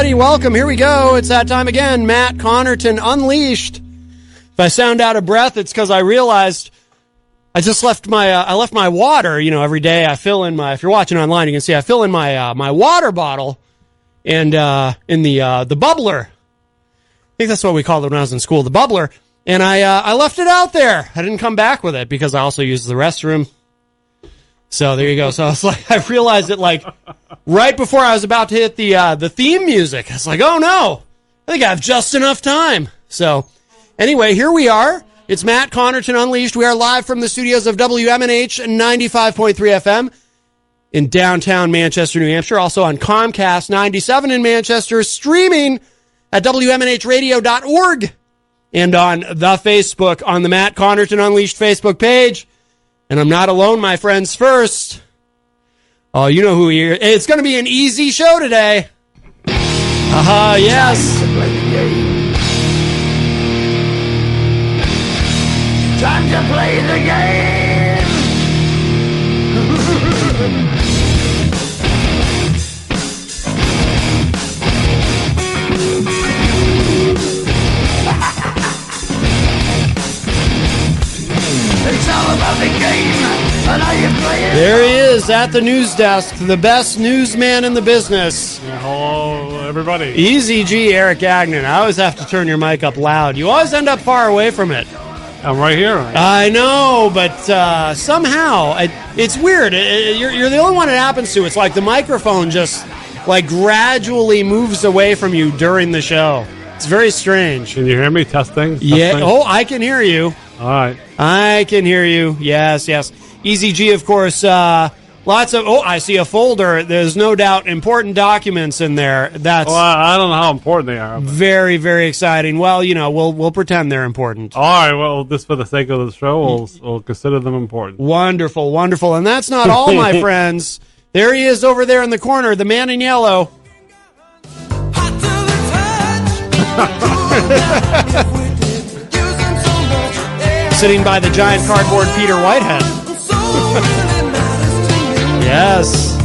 everybody. Welcome. Here we go. It's that time again. Matt Connarton Unleashed. If I sound out of breath, it's because I realized I just left my water. You know, every day I fill in if you're watching online, you can see I fill in my water bottle and in the bubbler. I think that's what we called it when I was in school, the bubbler. And I left it out there. I didn't come back with it because I also used the restroom. So there you go. So I realized it right before I was about to hit the theme music. I was like, oh no, I think I have just enough time. So anyway, here we are. It's Matt Connarton Unleashed. We are live from the studios of WMNH 95.3 FM in downtown Manchester, New Hampshire. Also on Comcast 97 in Manchester, streaming at WMNHradio.org and on the Facebook on the Matt Connarton Unleashed Facebook page. And I'm not alone, my friends. First, oh, you know who he is. It's going to be an easy show today. Yes. Time to play the game. It's all about the game and how you play it. There he is at the news desk, the best newsman in the business. Hello, everybody. Easy G, Eric Gagnon. I always have to turn your mic up loud. You always end up far away from it. I'm right here. I know, but somehow it's weird. You're the only one it happens to. It's like the microphone just gradually moves away from you during the show. It's very strange. Can you hear me? Testing? Yeah. Oh, I can hear you. All right. I can hear you. Yes. Easy G, of course. Lots of. Oh, I see a folder. There's no doubt important documents in there. That's. Well, I don't know how important they are. But. Very, very exciting. Well, we'll pretend they're important. All right. Well, just for the sake of the show, we'll consider them important. Wonderful, wonderful. And that's not all, my friends. There he is over there in the corner, the man in yellow. Sitting by the giant cardboard Peter Whitehead. Yes.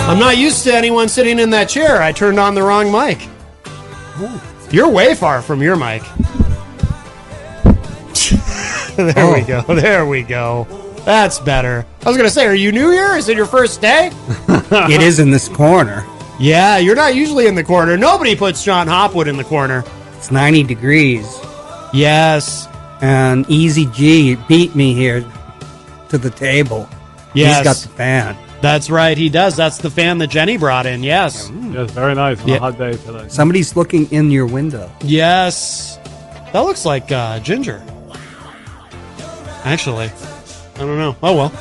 I'm not used to anyone sitting in that chair. I turned on the wrong mic. You're way far from your mic. There we go. That's better. I was going to say, are you new here? Is it your first day? It is in this corner. Yeah, you're not usually in the corner. Nobody puts John Hopwood in the corner. It's 90 degrees. Yes. And Easy G beat me here to the table. Yes. He's got the fan. That's right, he does. That's the fan that Jenny brought in, yes. Yes, very nice on a hot day today. Somebody's looking in your window. Yes. That looks like Ginger. Actually. I don't know. Oh, well.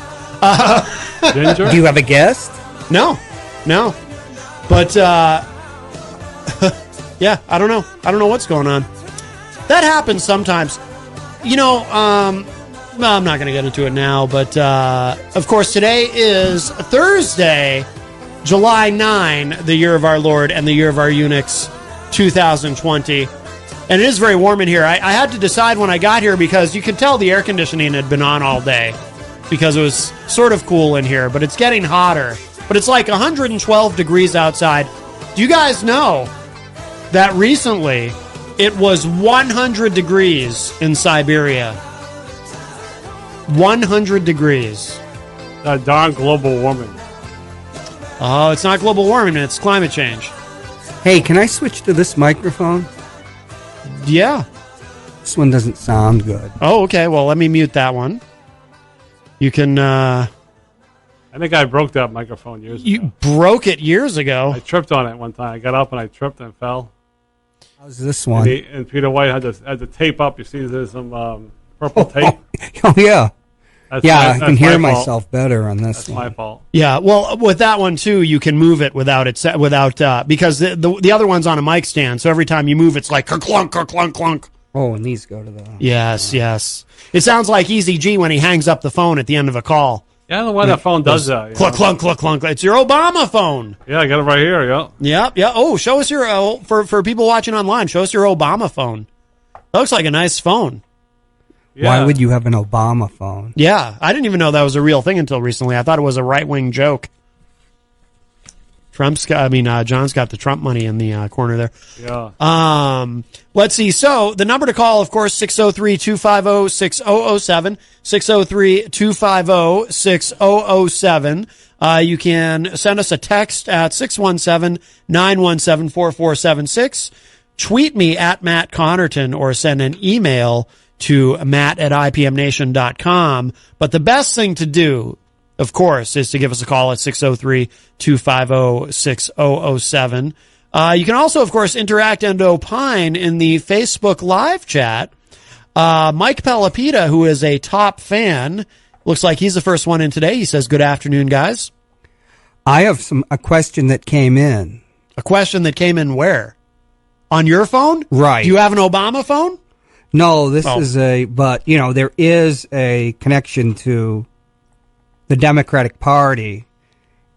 Ginger? Do you have a guest? No. But, yeah, I don't know. I don't know what's going on. That happens sometimes. Well, I'm not going to get into it now, but, of course, today is Thursday, July 9, the year of our Lord and the year of our Unix, 2020. And it is very warm in here. I had to decide when I got here because you could tell the air conditioning had been on all day because it was sort of cool in here, but it's getting hotter. But it's like 112 degrees outside. Do you guys know that recently it was 100 degrees in Siberia? 100 degrees. That darn global warming. Oh, it's not global warming, it's climate change. Hey, can I switch to this microphone? Yeah. This one doesn't sound good. Oh, okay. Well, let me mute that one. You can... I think I broke that microphone years ago. You broke it years ago? I tripped on it one time. I got up and I tripped and fell. How's this one? And Peter White had the tape up. You see there's some purple tape. Oh, yeah. I can hear myself better on this That's one. my fault. Yeah, well, with that one, too, you can move it without because the other one's on a mic stand, so every time you move, it's like clunk, clunk, clunk. Oh, and these go to the... Yes. It sounds like Easy G when he hangs up the phone at the end of a call. Yeah, I don't know why that phone does that. Clunk, clunk, clunk, clunk. It's your Obama phone. Yeah, I got it right here, yeah. Yeah. Oh, show us your, for people watching online, show us your Obama phone. That looks like a nice phone. Why would you have an Obama phone? Yeah, I didn't even know that was a real thing until recently. I thought it was a right-wing joke. John's got the Trump money in the corner there. Yeah. Let's see. So the number to call, of course, 603-250-6007, 603-250-6007. You can send us a text at 617-917-4476. Tweet me at Matt Connarton or send an email to matt@ipmnation.com. But the best thing to do, of course, is to give us a call at 603-250-6007. You can also, of course, interact and opine in the Facebook live chat. Mike Pelopita, who is a top fan, looks like he's the first one in today. He says, "Good afternoon, guys." I have a question that came in. A question that came in where? On your phone? Right. Do you have an Obama phone? No, this is but, there is a connection to the Democratic Party.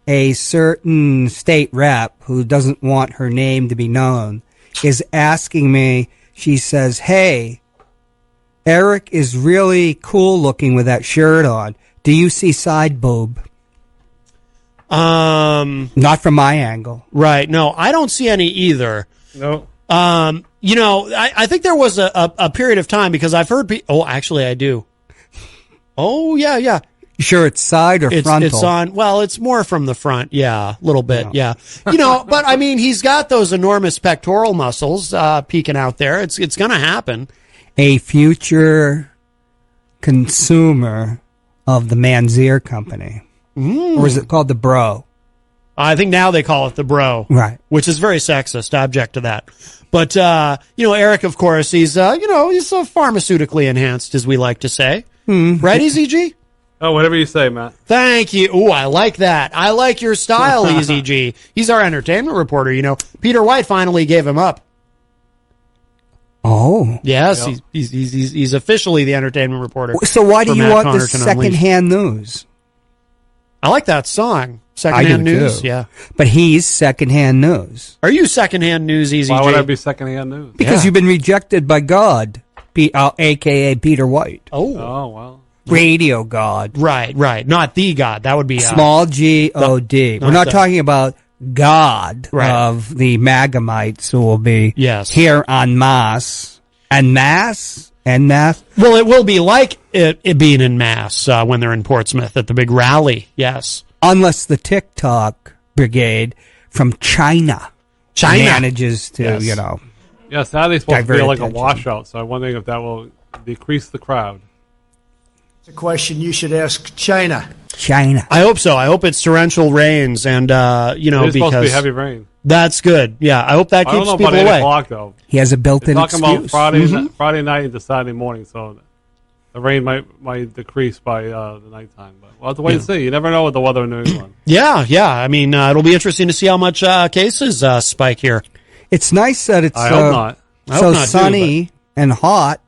A certain state rep who doesn't want her name to be known is asking me, she says, "Hey, Eric is really cool looking with that shirt on. Do you see side boob?" Not from my angle. Right. No, I don't see any either. No. I think there was a period of time because I've heard actually I do. Oh, yeah. You sure it's side or frontal? It's on, well, it's more from the front. Yeah, a little bit. Yeah. But I mean, he's got those enormous pectoral muscles, peeking out there. It's going to happen. A future consumer of the Manzier Company. Or is it called the Bro? I think now they call it the Bro. Right. Which is very sexist. I object to that. But, Eric, of course, he's pharmaceutically enhanced, as we like to say. Right, EZG? Oh, whatever you say, Matt. Thank you. Ooh, I like that. I like your style, EZG. He's our entertainment reporter, Peter White finally gave him up. Oh. Yes, yep. He's officially the entertainment reporter. So why do you want the secondhand news? I like that song. Secondhand news, too. Yeah. But he's secondhand news. Are you secondhand news, EZG? Why would I be secondhand news? Because you've been rejected by God, a.k.a. Peter White. Oh, well. Radio God. Right. Not the God. That would be... small G-O-D. We're not talking about God of the Magamites who will be here en masse. En masse? En masse? Well, it will be like it being in mass when they're in Portsmouth at the big rally, yes. Unless the TikTok brigade from China manages to, Yeah, Saturday's supposed to be like attention. a washout, so I'm wondering if that will decrease the crowd. It's a question you should ask China. I hope so. I hope it's torrential rains and, It's supposed to be heavy rain. That's good. Yeah, I hope that keeps people about 8 away. o'clock, though. He has a built-in talking excuse. about Friday night into Saturday morning, so the rain might decrease by the nighttime. But we'll have to wait and see. You never know with the weather in New England. Yeah. I mean, it'll be interesting to see how much cases spike here. It's nice that it's I hope not. I hope not sunny and hot,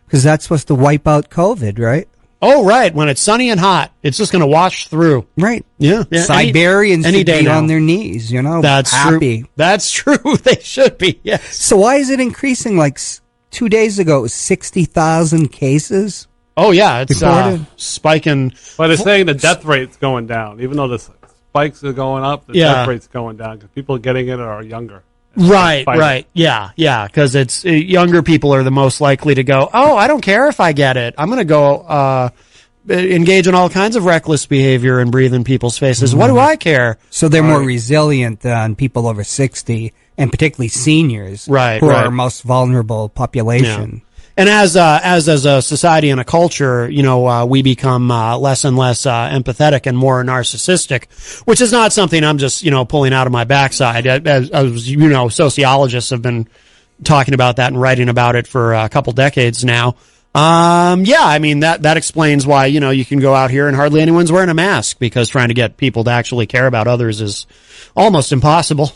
because that's supposed to wipe out COVID, right? Oh, right. When it's sunny and hot, it's just going to wash through. Right. Yeah. Siberians any should day be now. on their knees, That's happy. True. That's true. They should be, yes. So why is it increasing? Like 2 days ago, it was 60,000 cases. Oh, yeah. It's reported. spiking. But it's saying the death rate's going down. Even though the spikes are going up, the death rate's going down because people getting it are younger. Right. Yeah, because it's younger people are the most likely to go, oh, I don't care if I get it. I'm going to go engage in all kinds of reckless behavior and breathe in people's faces. What do I care? So they're more resilient than people over 60, and particularly seniors, who are our most vulnerable population. Yeah. And as a society and a culture, we become less and less empathetic and more narcissistic, which is not something I'm just pulling out of my backside. As sociologists have been talking about that and writing about it for a couple decades now. I mean that explains why you can go out here and hardly anyone's wearing a mask, because trying to get people to actually care about others is almost impossible.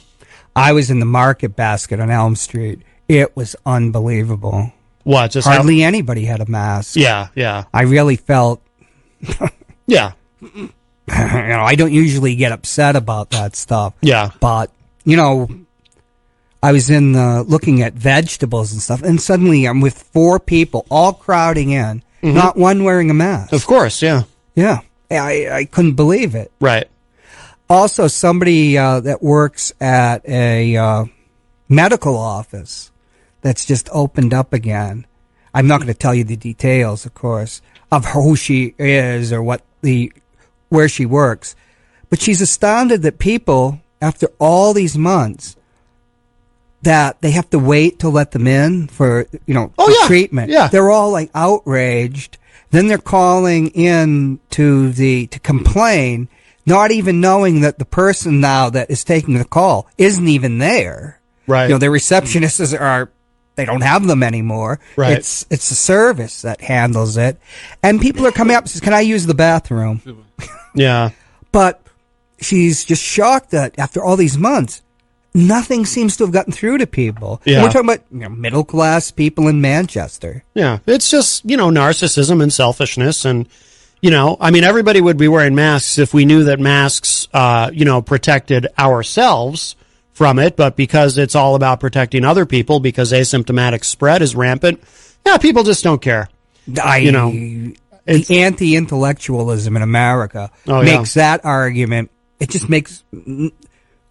I was in the Market Basket on Elm Street. It was unbelievable. What? Just hardly anybody had a mask. Yeah. I really felt. Yeah. I don't usually get upset about that stuff. Yeah. But I was looking at vegetables and stuff, and suddenly I'm with 4 people all crowding in, Not one wearing a mask. Of course, yeah. Yeah. I couldn't believe it. Right. Also, somebody that works at a medical office that's just opened up again. I'm not going to tell you the details, of course, of who she is or where she works. But she's astounded that people, after all these months, that they have to wait to let them in for, treatment. Yeah. They're all like outraged. Then they're calling in to complain, not even knowing that the person now that is taking the call isn't even there. Right. Their receptionists they don't have them anymore. Right. It's a service that handles it. And people are coming up and says, "Can I use the bathroom?" Yeah. But she's just shocked that after all these months, nothing seems to have gotten through to people. Yeah. And we're talking about middle class people in Manchester. Yeah. It's just, narcissism and selfishness. And, everybody would be wearing masks if we knew that masks, protected ourselves from it. But because it's all about protecting other people, because asymptomatic spread is rampant, people just don't care. The anti-intellectualism in America makes that argument. It just makes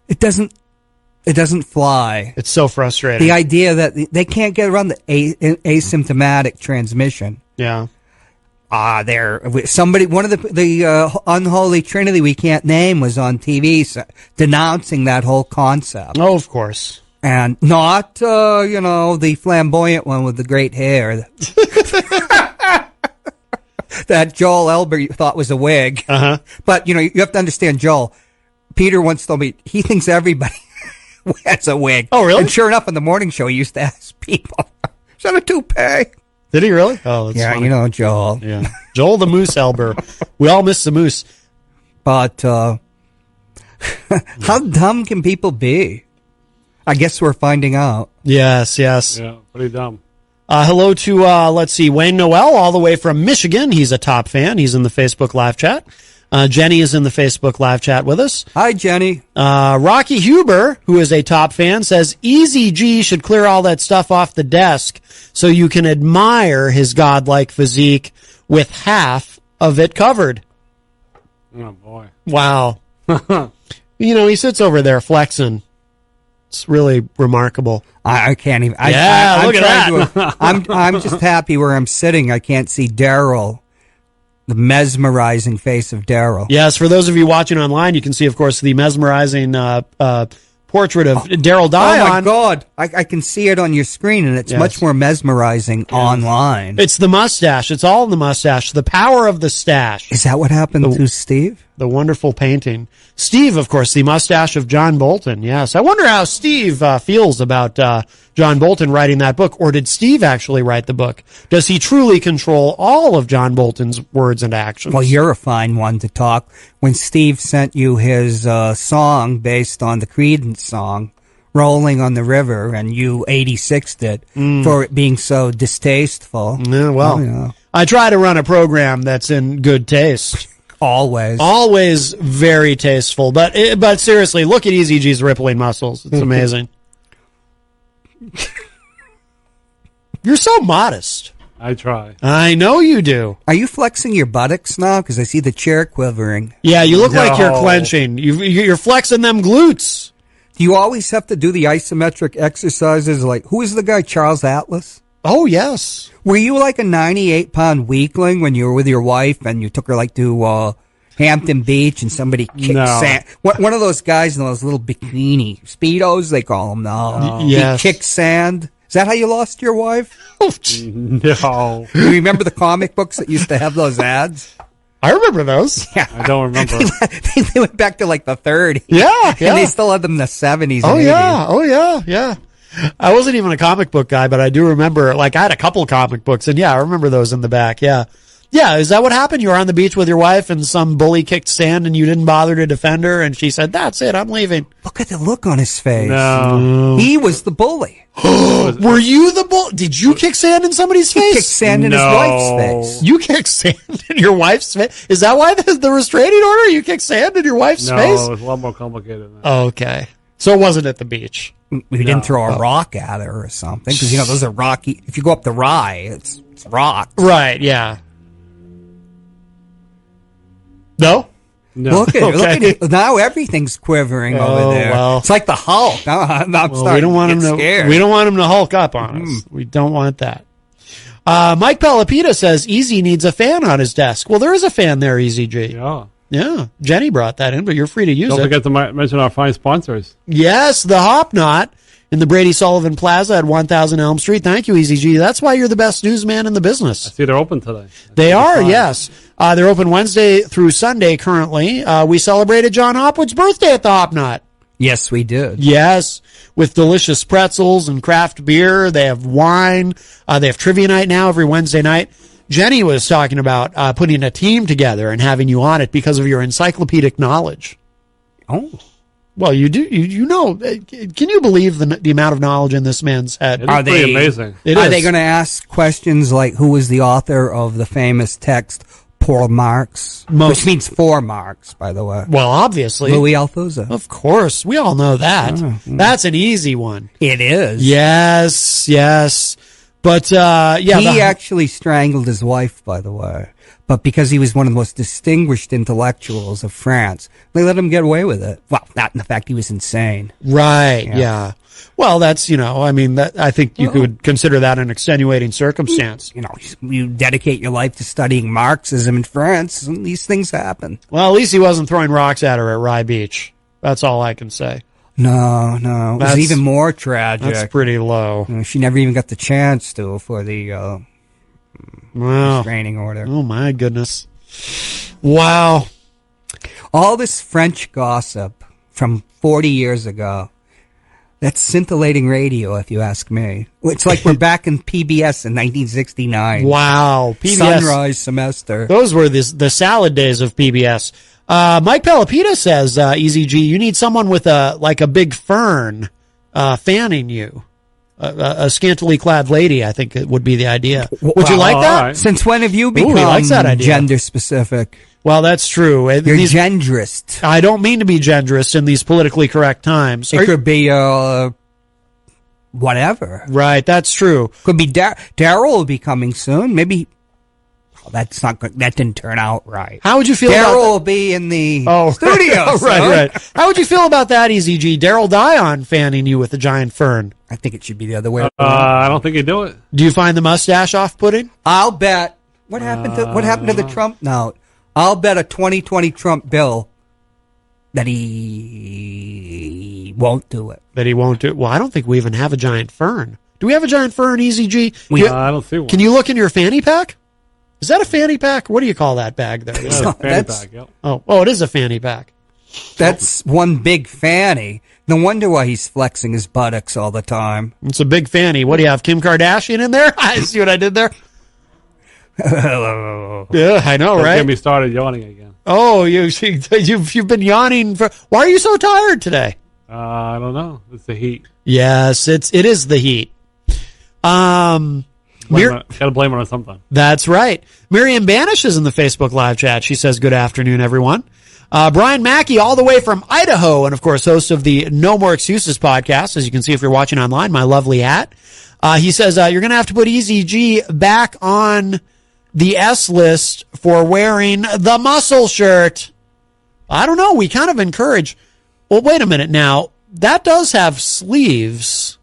it doesn't fly. It's so frustrating. The idea that they can't get around the asymptomatic transmission. Yeah. One of the unholy trinity we can't name was on TV denouncing that whole concept. Oh, of course. And not, the flamboyant one with the great hair. That Joel Elber thought was a wig. Uh-huh. But, you have to understand Joel. Peter once told me he thinks everybody has a wig. Oh, really? And sure enough, in the morning show, he used to ask people, "Is that a toupee?" Did he really? Oh, that's funny. Joel. Yeah. Joel the Moose Elber. We all miss the moose. But how dumb can people be? I guess we're finding out. Yes. Yeah, pretty dumb. Hello to, Wayne Noel, all the way from Michigan. He's a top fan. He's in the Facebook live chat. Jenny is in the Facebook live chat with us. Hi, Jenny. Rocky Huber, who is a top fan, says Easy G should clear all that stuff off the desk so you can admire his godlike physique with half of it covered. Oh, boy. Wow. He sits over there flexing. It's really remarkable. I can't even. Look at that. I'm just happy where I'm sitting. I can't see Daryl. The mesmerizing face of Daryl. Yes, for those of you watching online, you can see, of course, the mesmerizing portrait of Daryl Dion. Oh, my God. I can see it on your screen, and it's much more mesmerizing online. It's the mustache. It's all in the mustache. The power of the stash. Is that what happened to Steve? The wonderful painting. Steve, of course, the mustache of John Bolton. Yes. I wonder how Steve feels about John Bolton writing that book. Or did Steve actually write the book? Does he truly control all of John Bolton's words and actions? Well, you're a fine one to talk. When Steve sent you his song based on the Creedence song, Rolling on the River, and you 86'd it for it being so distasteful. Yeah, well, I try to run a program that's in good taste. Always very tasteful. But seriously, look at Easy G's rippling muscles. It's amazing. You're so modest. I try. I know you do. Are you flexing your buttocks now? Because I see the chair quivering. Yeah, you look like you're clenching. You're flexing them glutes. Do you always have to do the isometric exercises? Like, who is the guy, Charles Atlas? Oh, yes. Were you like a 98-pound weakling when you were with your wife and you took her like to Hampton Beach and somebody kicked sand? One of those guys in those little bikini Speedos, they call them now. Yes. He kicked sand. Is that how you lost your wife? No. You remember the comic books that used to have those ads? I remember those. Yeah. I don't remember. They went back to like the 30s. Yeah. And they still had them in the 70s. Oh, and 80s. yeah. I wasn't even a comic book guy, but I do remember, I had a couple comic books, and I remember those in the back, yeah. Yeah, is that what happened? You were on the beach with your wife, and some bully kicked sand, and you didn't bother to defend her, and she said, "That's it, I'm leaving." Look at the look on his face. No. He was the bully. Were you the bully? Did you kick sand in somebody's face? He kicked sand in his wife's face. You kicked sand in your wife's face? Is that why the restraining order? You kicked sand in your wife's face? No, it was a lot more complicated than that. Okay. So it wasn't at the beach. We didn't throw a rock at her or something, because those are rocky. If you go up the Rye, it's rock. Right, yeah. No? No. Look at it. Now everything's quivering over there. Well. It's like the Hulk. Now I'm starting we don't want to him get to. scared. We don't want him to Hulk up on us. We don't want that. Mike Pelopita says Easy needs a fan on his desk. Well, there is a fan there, EasyG. Yeah. Jenny brought that in, but you're free to use it. Don't forget to mention our fine sponsors. Yes, the Hop Knot in the Brady Sullivan Plaza at 1000 Elm Street. Thank you, EasyG. That's why you're the best newsman in the business. I see they're open today. They are, yes. They're open Wednesday through Sunday currently. We celebrated John Hopwood's birthday at the Hop Knot. Yes, we did. Yes, with delicious pretzels and craft beer. They have wine. They have trivia night now every Wednesday night. Jenny was talking about putting a team together and having you on it because of your encyclopedic knowledge. Oh. Well, you do. You know. Can you believe the amount of knowledge in this man's head? It is pretty amazing. Are they going to ask questions like who was the author of the famous text Pour Marx? Which means 4 marks, by the way. Well, obviously. Louis Althusser. Of course. We all know that. That's an easy one. It is. Yes. But, He actually strangled his wife, by the way. But because he was one of the most distinguished intellectuals of France, they let him get away with it. Well, not in the fact he was insane. Right, yeah. Well, that's, I think you could consider that an extenuating circumstance. You dedicate your life to studying Marxism in France, and these things happen. Well, at least he wasn't throwing rocks at her at Rye Beach. That's all I can say. No. It was even more tragic. That's pretty low. She never even got the chance to for the restraining order. Oh, my goodness. Wow. All this French gossip from 40 years ago. That's scintillating radio, if you ask me. It's like we're back in PBS in 1969. Wow. PBS. Sunrise semester. Those were the salad days of PBS. Mike Pelopita says, EasyG, you need someone with a big fern fanning you. A scantily clad lady, I think it would be the idea. Would you like that? Right. Since when have you become he likes that idea. Gender specific? Well, that's true. You're genderist. I don't mean to be genderist in these politically correct times. It could be whatever. Right, that's true. Could be Daryl will be coming soon. Maybe that's not good. That didn't turn out right. How would you feel about Daryl will be in the right, studio. right. How would you feel about that, EasyG? Daryl Dion fanning you with a giant fern. I think it should be the other way around. I don't think he'd do it. Do you find the mustache off-putting? I'll bet. What happened to the Trump note? I'll bet a 2020 Trump bill that he won't do it. That he won't do it? Well, I don't think we even have a giant fern. Do we have a giant fern, EasyG? I don't see one. Can you look in your fanny pack? Is that a fanny pack? What do you call that bag there? Yeah, fanny pack, yep. Oh, it is a fanny pack. That's one big fanny. No wonder why he's flexing his buttocks all the time. It's a big fanny. What do you have, Kim Kardashian in there? I see what I did there. Yeah, I know, Don't right? get me started yawning again. Oh, you've been yawning for. Why are you so tired today? I don't know. It's the heat. Yes, it is the heat. Gotta blame it on something. That's right. Miriam Banish is in the Facebook live chat. She says, "Good afternoon, everyone." Brian Mackey, all the way from Idaho, and of course, host of the No More Excuses podcast, as you can see if you're watching online. My lovely hat. He says you're going to have to put EasyG back on the S list for wearing the muscle shirt. I don't know. We kind of encourage. Well, wait a minute now. That does have sleeves.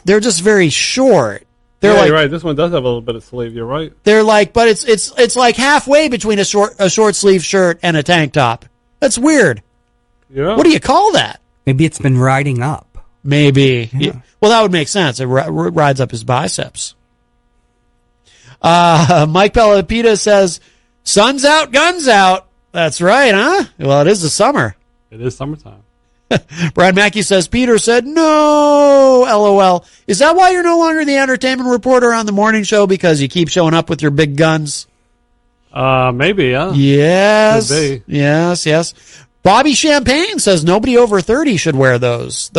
They're just very short. You're right. This one does have a little bit of sleeve. You're right. They're like, but it's like halfway between a short sleeve shirt and a tank top. That's weird. Yeah. What do you call that? Maybe it's been riding up. Maybe. Yeah. Well, that would make sense. It rides up his biceps. Mike Pelopita says, "Sun's out, guns out." That's right, huh? Well, it is the summer. It is summertime. Brad Mackey says, Peter said, "No, LOL. Is that why you're no longer the entertainment reporter on the morning show? Because you keep showing up with your big guns?" Maybe, yeah. Yes. Could be. Yes. Bobby Champagne says nobody over 30 should wear those.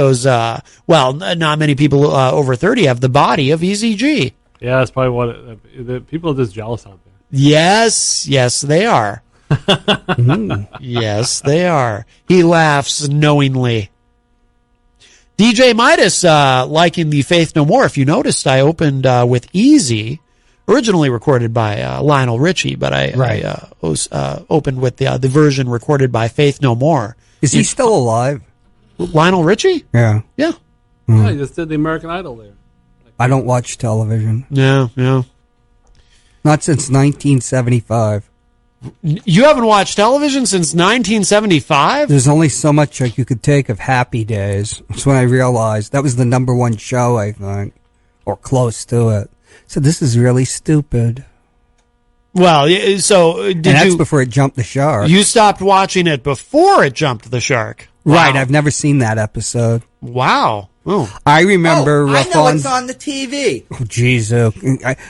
Well, not many people over 30 have the body of EasyG. Yeah, that's probably what people are just jealous out there. Yes, they are. Yes, they are. He laughs knowingly. DJ Midas liking the Faith No More. If you noticed, I opened with Easy originally recorded by Lionel Richie, but I opened with the version recorded by Faith No More. Is he still alive? Lionel Richie? Yeah. Yeah. Yeah, he just did the American Idol there. I don't watch television. Yeah, yeah. Not since 1975. You haven't watched television since 1975? There's only so much you could take of Happy Days. That's when I realized that was the number one show, I think, or close to it. So this is really stupid. Well, so did and that's before it jumped the shark. You stopped watching it before it jumped the shark. Wow. Right, I've never seen that episode. Wow. Oh. I remember. I know it's on the TV. Oh, jeez.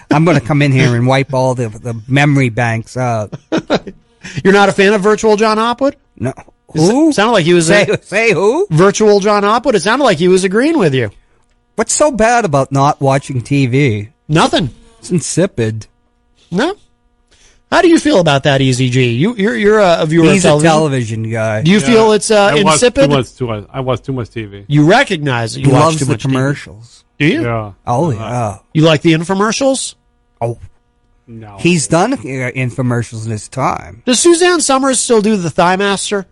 I'm going to come in here and wipe all the memory banks out. You're not a fan of Virtual John Hopwood? No. Who? Sounded like he was say who? Virtual John Hopwood. It sounded like he was agreeing with you. What's so bad about not watching TV? Nothing. It's insipid. No. How do you feel about that, Easy G? You're a viewer He's of television. a television guy. Do you feel it's insipid? I watch too much TV. You recognize that you he watch loves too the much commercials. TV. Do you? Yeah. Oh, yeah. You like the infomercials? Oh. No. He's done infomercials in his time. Does Suzanne Summers still do the Thigh Master?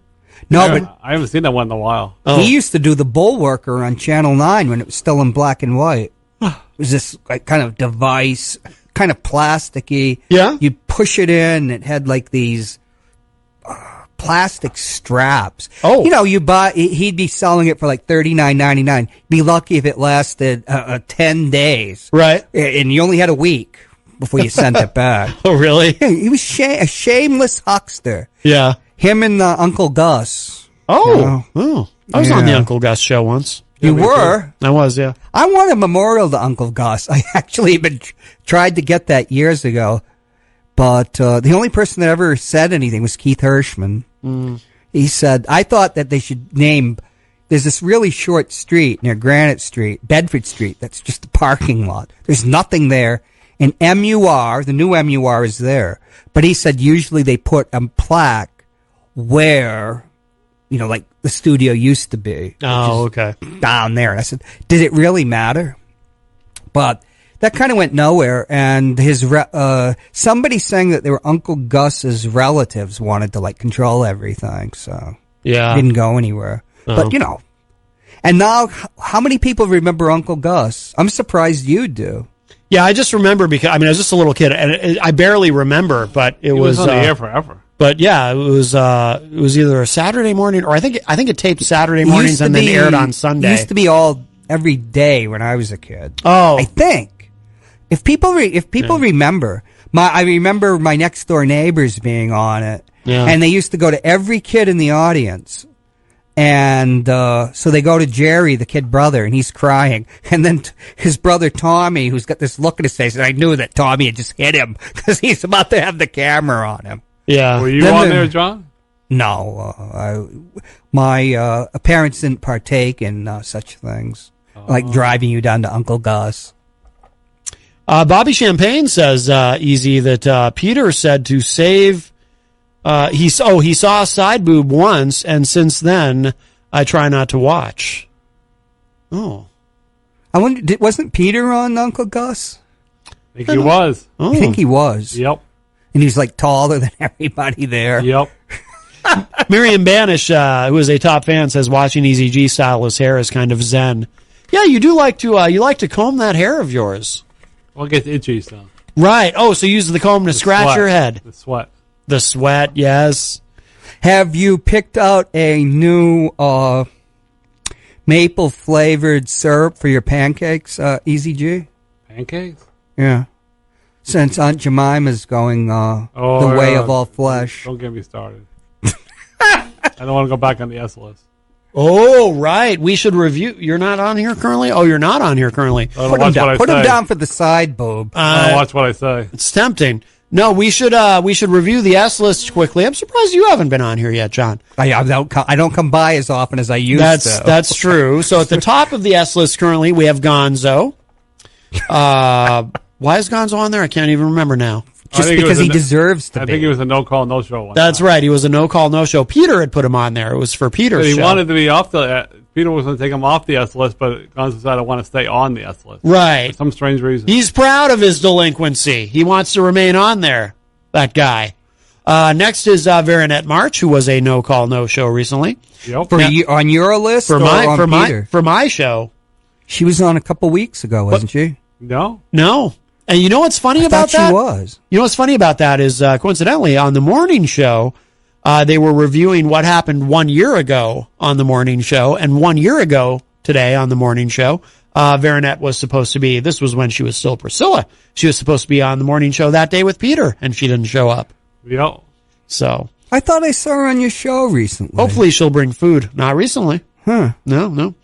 No, Yeah, but I haven't seen that one in a while. Oh. he used to do the Bullworker on Channel 9 when it was still in black and white. It was this kind of device, kind of plasticky. Yeah? You push it in, it had like these plastic straps. Oh. You know, he'd be selling it for like $39.99. Be lucky if it lasted 10 days. Right. And you only had a week before you sent it back. Oh, really? He was a shameless huckster. Yeah. Him and Uncle Gus. Oh. Oh. I was on the Yeah. Uncle Gus show once. You were? I was, yeah. I want a memorial to Uncle Gus. I actually even tried to get that years ago. But the only person that ever said anything was Keith Hirschman. He said, I thought that they should name, there's this really short street near Granite Street, Bedford Street, that's just a parking lot. There's nothing there. And MUR, the new MUR is there. But he said usually they put a plaque where, you know, like the studio used to be. Oh, okay. Down there. And I said, did it really matter? But that kind of went nowhere. And somebody saying that they were Uncle Gus's relatives wanted to like control everything. So Yeah. it didn't go anywhere. But you know, and now how many people remember Uncle Gus? I'm surprised you do. Yeah, I just remember because, I mean, I was just a little kid and I barely remember, but it He was on the air forever. But yeah, it was either a Saturday morning or I think it taped Saturday mornings and then aired on Sunday. It used to be every day when I was a kid. Oh. I think if people remember, I remember my next door neighbors being on it, and they used to go to every kid in the audience, and so they go to Jerry, the kid brother, and he's crying, and then his brother Tommy, who's got this look in his face, and I knew that Tommy had just hit him because he's about to have the camera on him. Yeah. Were you on there, John? No, my parents didn't partake in such things, like driving you down to Uncle Gus. Bobby Champagne says, Easy, that Peter said to save. He saw a side boob once, and since then I try not to watch. Oh, I wonder, wasn't Peter on Uncle Gus? I think he was. Oh. I think he was. Yep. And he's like taller than everybody there. Yep. Miriam Banish, who is a top fan, says watching Easy G style his hair is kind of zen. Yeah, you do like to comb that hair of yours. Well, it gets itchy, so. Right. Oh, so use the comb to scratch Sweat. your head. The sweat. The sweat, yes. Have you picked out a new maple flavored syrup for your pancakes, Easy G? Pancakes? Yeah. Since Aunt Jemima's going the way of all flesh. Don't get me started. I don't want to go back on the S list. Oh, right. We should review. You're not on here currently? Oh, you're not on here currently. Put him down for the side boob. I don't watch what I say. It's tempting. No, we should review the S list quickly. I'm surprised you haven't been on here yet, John. I don't come by as often as I used to. That's true. So at the top of the S list currently, we have Gonzo. Why is Gonzo on there? I can't even remember now. just because he deserves to be. I think he was a no-call, no-show one. That's right. He was a no-call, no-show. Peter had put him on there. It was for Peter's show. He wanted to be off the... Peter was going to take him off the S list, but Gonzo decided I want to stay on the S list. Right. For some strange reason. He's proud of his delinquency. He wants to remain on there, that guy. Next is Veronette March, who was a no-call, no-show recently. Yep. On your list for Peter? For my show. She was on a couple weeks ago, wasn't she? No. And you know what's funny about that? She was. You know what's funny about that is, coincidentally, on the morning show, they were reviewing what happened 1 year ago on the morning show, and 1 year ago today on the morning show, Veronette was supposed to be, this was when she was still Priscilla, she was supposed to be on the morning show that day with Peter, and she didn't show up. Yep. So. I thought I saw her on your show recently. Hopefully she'll bring food. Not recently. Huh. No.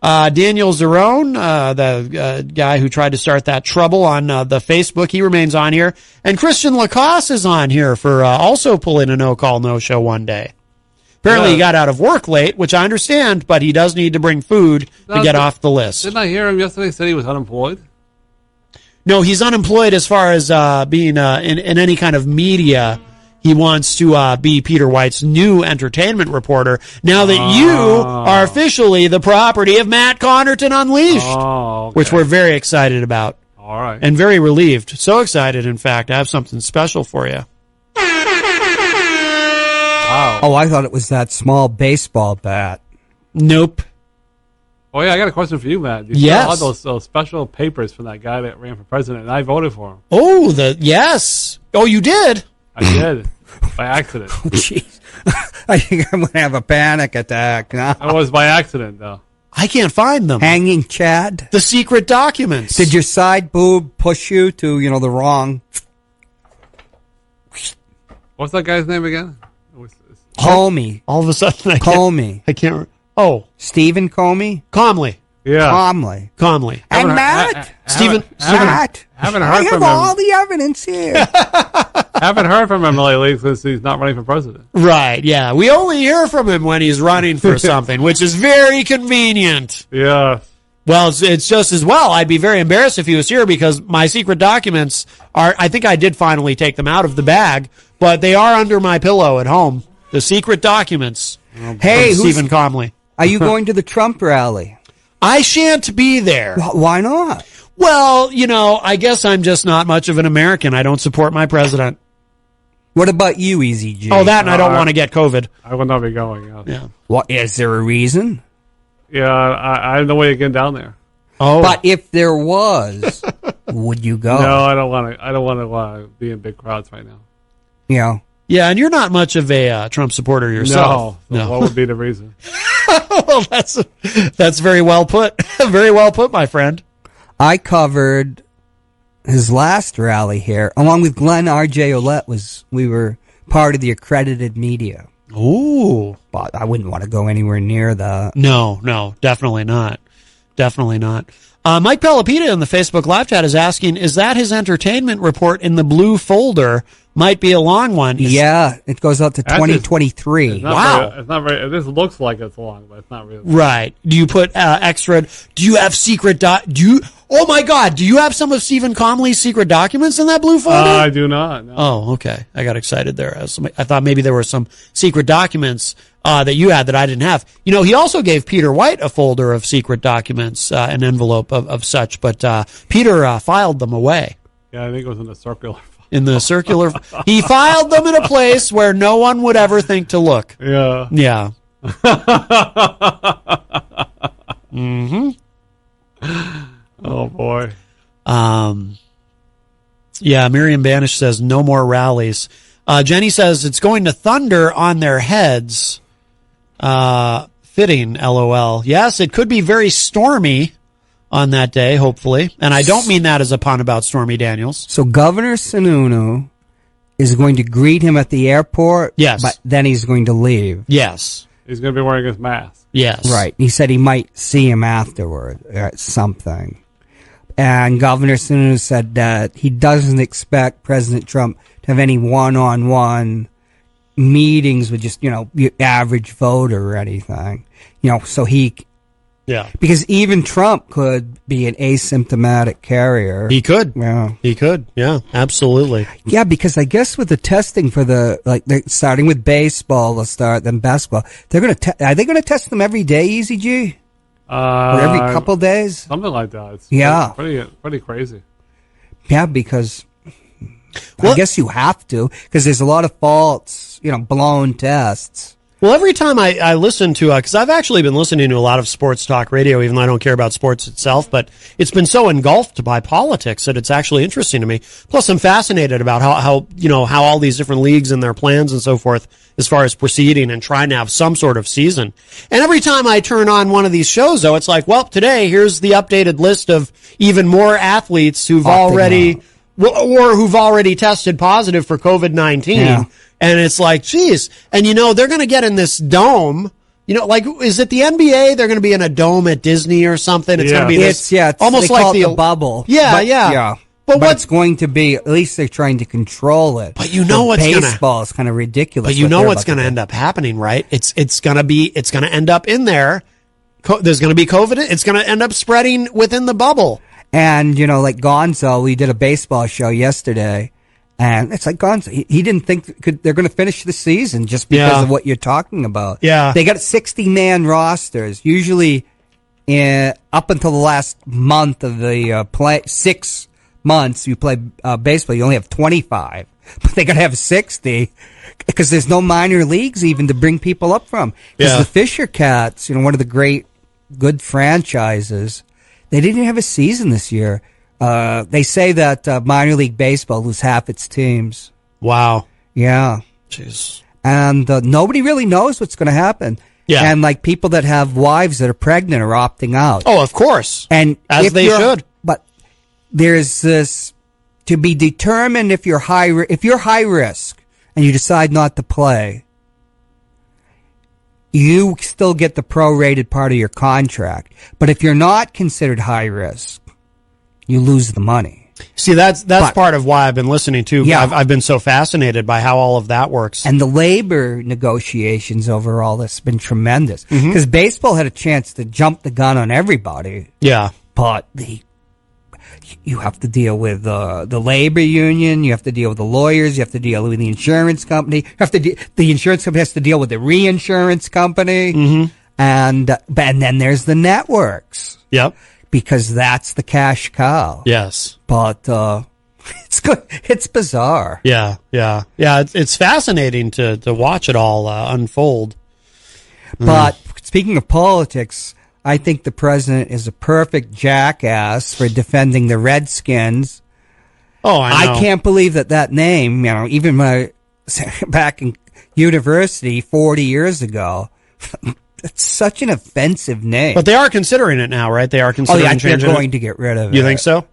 Daniel Zerone, the guy who tried to start that trouble on the Facebook, he remains on here. And Christian Lacoste is on here for also pulling a no-call, no-show one day. Apparently he got out of work late, which I understand, but he does need to bring food to get off the list. Didn't I hear him yesterday say he was unemployed? No, he's unemployed as far as being in any kind of media. He wants to be Peter White's new entertainment reporter now that you are officially the property of Matt Connarton Unleashed, which we're very excited about. All right. And very relieved. So excited, in fact, I have something special for you. Wow. Oh, I thought it was that small baseball bat. Nope. Oh, yeah, I got a question for you, Matt. You saw all those special papers from that guy that ran for president, and I voted for him. Oh, yes. Oh, you did? I did. By accident. Jeez. I think I'm going to have a panic attack now. It was by accident, though. I can't find them. Hanging Chad? The secret documents. Did your side boob push you to, the wrong... What's that guy's name again? Comey. All of a sudden, I can't... Oh. Stephen Comey? Comley. Yeah. Comley. And Matt? Stephen. Matt? Haven't heard I from have him. all the evidence here. Haven't heard from him lately since he's not running for president. Right, yeah. We only hear from him when he's running for something, which is very convenient. Yeah. Well, it's just as well. I'd be very embarrassed if he was here because my secret documents are, I think I did finally take them out of the bag, but they are under my pillow at home. The secret documents. Hey, Stephen Comley. Are you going to the Trump rally? I shan't be there. Why not? Well, I guess I'm just not much of an American. I don't support my president. What about you, Easy G? Oh, that and I don't want to get COVID. I will not be going. Yeah. What, is there a reason? Yeah, I have no way of getting down there. Oh. But if there was, would you go? No, I don't want to. I don't want to be in big crowds right now. Yeah. Yeah, and you're not much of a Trump supporter yourself. No. What would be the reason? Well, that's very well put. Very well put, my friend. I covered his last rally here, along with Glenn R.J. Ouellette. We were part of the accredited media. Ooh. But I wouldn't want to go anywhere near that. No, definitely not. Definitely not. Mike Pelopita in the Facebook live chat is asking, is that his entertainment report in the blue folder? Might be a long one. Yeah, it goes out to 2023. Wow. It's not very, this looks like it's long, but it's not really. Right. Do you put extra, do you have secret oh my God, do you have some of Stephen Comley's secret documents in that blue folder? I do not. No. Oh, okay. I got excited there. I thought maybe there were some secret documents that you had that I didn't have. He also gave Peter White a folder of secret documents, an envelope of such, but Peter filed them away. Yeah, I think it was in the circular. In the circular. He filed them in a place where no one would ever think to look. Yeah. Yeah. Mm-hmm. Oh, boy. Yeah, Miriam Banish says no more rallies. Jenny says it's going to thunder on their heads. Fitting, LOL. Yes, it could be very stormy on that day, hopefully. And I don't mean that as a pun about Stormy Daniels. So Governor Sununu is going to greet him at the airport. Yes. But then he's going to leave. Yes. He's going to be wearing his mask. Yes. Right. He said he might see him afterward or something. And Governor Sununu said that he doesn't expect President Trump to have any one-on-one meetings with just, your average voter or anything. So he Yeah. Because even Trump could be an asymptomatic carrier. He could. Yeah. He could. Yeah, absolutely. Yeah, because I guess with the testing for they're starting with baseball, they'll start, then basketball. They're going to, are they going to test them every day, Easy G? Or every couple days? Something like that. It's pretty crazy. Yeah, because I guess you have to, because there's a lot of false, blown tests. Well, every time I listen to, because I've actually been listening to a lot of sports talk radio, even though I don't care about sports itself, but it's been so engulfed by politics that it's actually interesting to me. Plus, I'm fascinated about how all these different leagues and their plans and so forth, as far as proceeding and trying to have some sort of season. And every time I turn on one of these shows, though, it's like, well, today, here's the updated list of even more athletes who've already tested positive for COVID-19. Yeah. And it's like, geez. And they're going to get in this dome. Is it the NBA? They're going to be in a dome at Disney or something. It's going to be this. It's almost like the bubble. Yeah. But it's going to be, at least they're trying to control it. But what's baseball is kind of ridiculous. But what's going to end up happening, right? It's going to end up in there. There's going to be COVID. It's going to end up spreading within the bubble. And, like Gonzo, we did a baseball show yesterday. And it's like Gonzo. He didn't think they're going to finish the season just because of what you're talking about. Yeah. They got 60-man rosters. Usually, up until the last month of the 6 months you play baseball, you only have 25. But they got to have 60 because there's no minor leagues even to bring people up from. Because the Fisher Cats, one of the good franchises, they didn't have a season this year. They say that minor league baseball lose half its teams. Wow. Yeah. Jeez. And nobody really knows what's going to happen. Yeah. And people that have wives that are pregnant are opting out. Oh, of course. And as they should. But there's this to be determined if you're high risk and you decide not to play. You still get the prorated part of your contract. But if you're not considered high risk, you lose the money. See, that's part of why I've been listening to. Yeah. I've been so fascinated by how all of that works. And the labor negotiations over all this have been tremendous. Because baseball had a chance to jump the gun on everybody. Yeah. But you have to deal with the labor union. You have to deal with the lawyers. You have to deal with the insurance company. The insurance company has to deal with the reinsurance company. Mm-hmm. And then there's the networks. Yep. Because that's the cash cow. Yes. But it's good. It's bizarre. Yeah. It's fascinating to watch it all unfold. But speaking of politics, I think the president is a perfect jackass for defending the Redskins. Oh, I know. I can't believe that name, even when back in university 40 years ago, it's such an offensive name. But they are considering it now, right? They are considering they're going to get rid of it. You think so?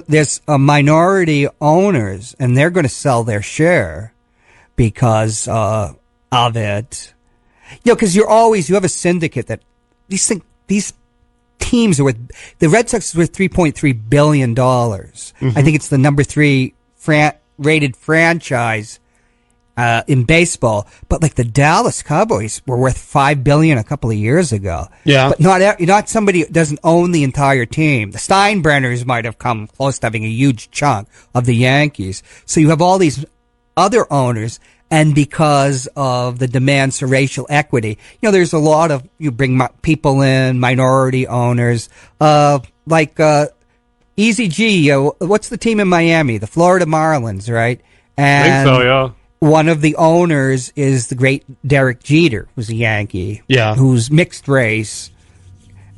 There's minority owners, and they're going to sell their share because of it. Because you have a syndicate that these teams are worth. The Red Sox is worth $3.3 billion. I think it's the number 3 rated franchise in baseball. But the Dallas Cowboys were worth $5 billion a couple of years ago. Yeah. But not somebody who doesn't own the entire team. The Steinbrenners might have come close to having a huge chunk of the Yankees. So you have all these other owners. And because of the demands for racial equity, there's a lot of, you bring people in, minority owners, Easy G, what's the team in Miami? The Florida Marlins, right? And I think so, yeah. One of the owners is the great Derek Jeter, who's a Yankee. Yeah. Who's mixed race.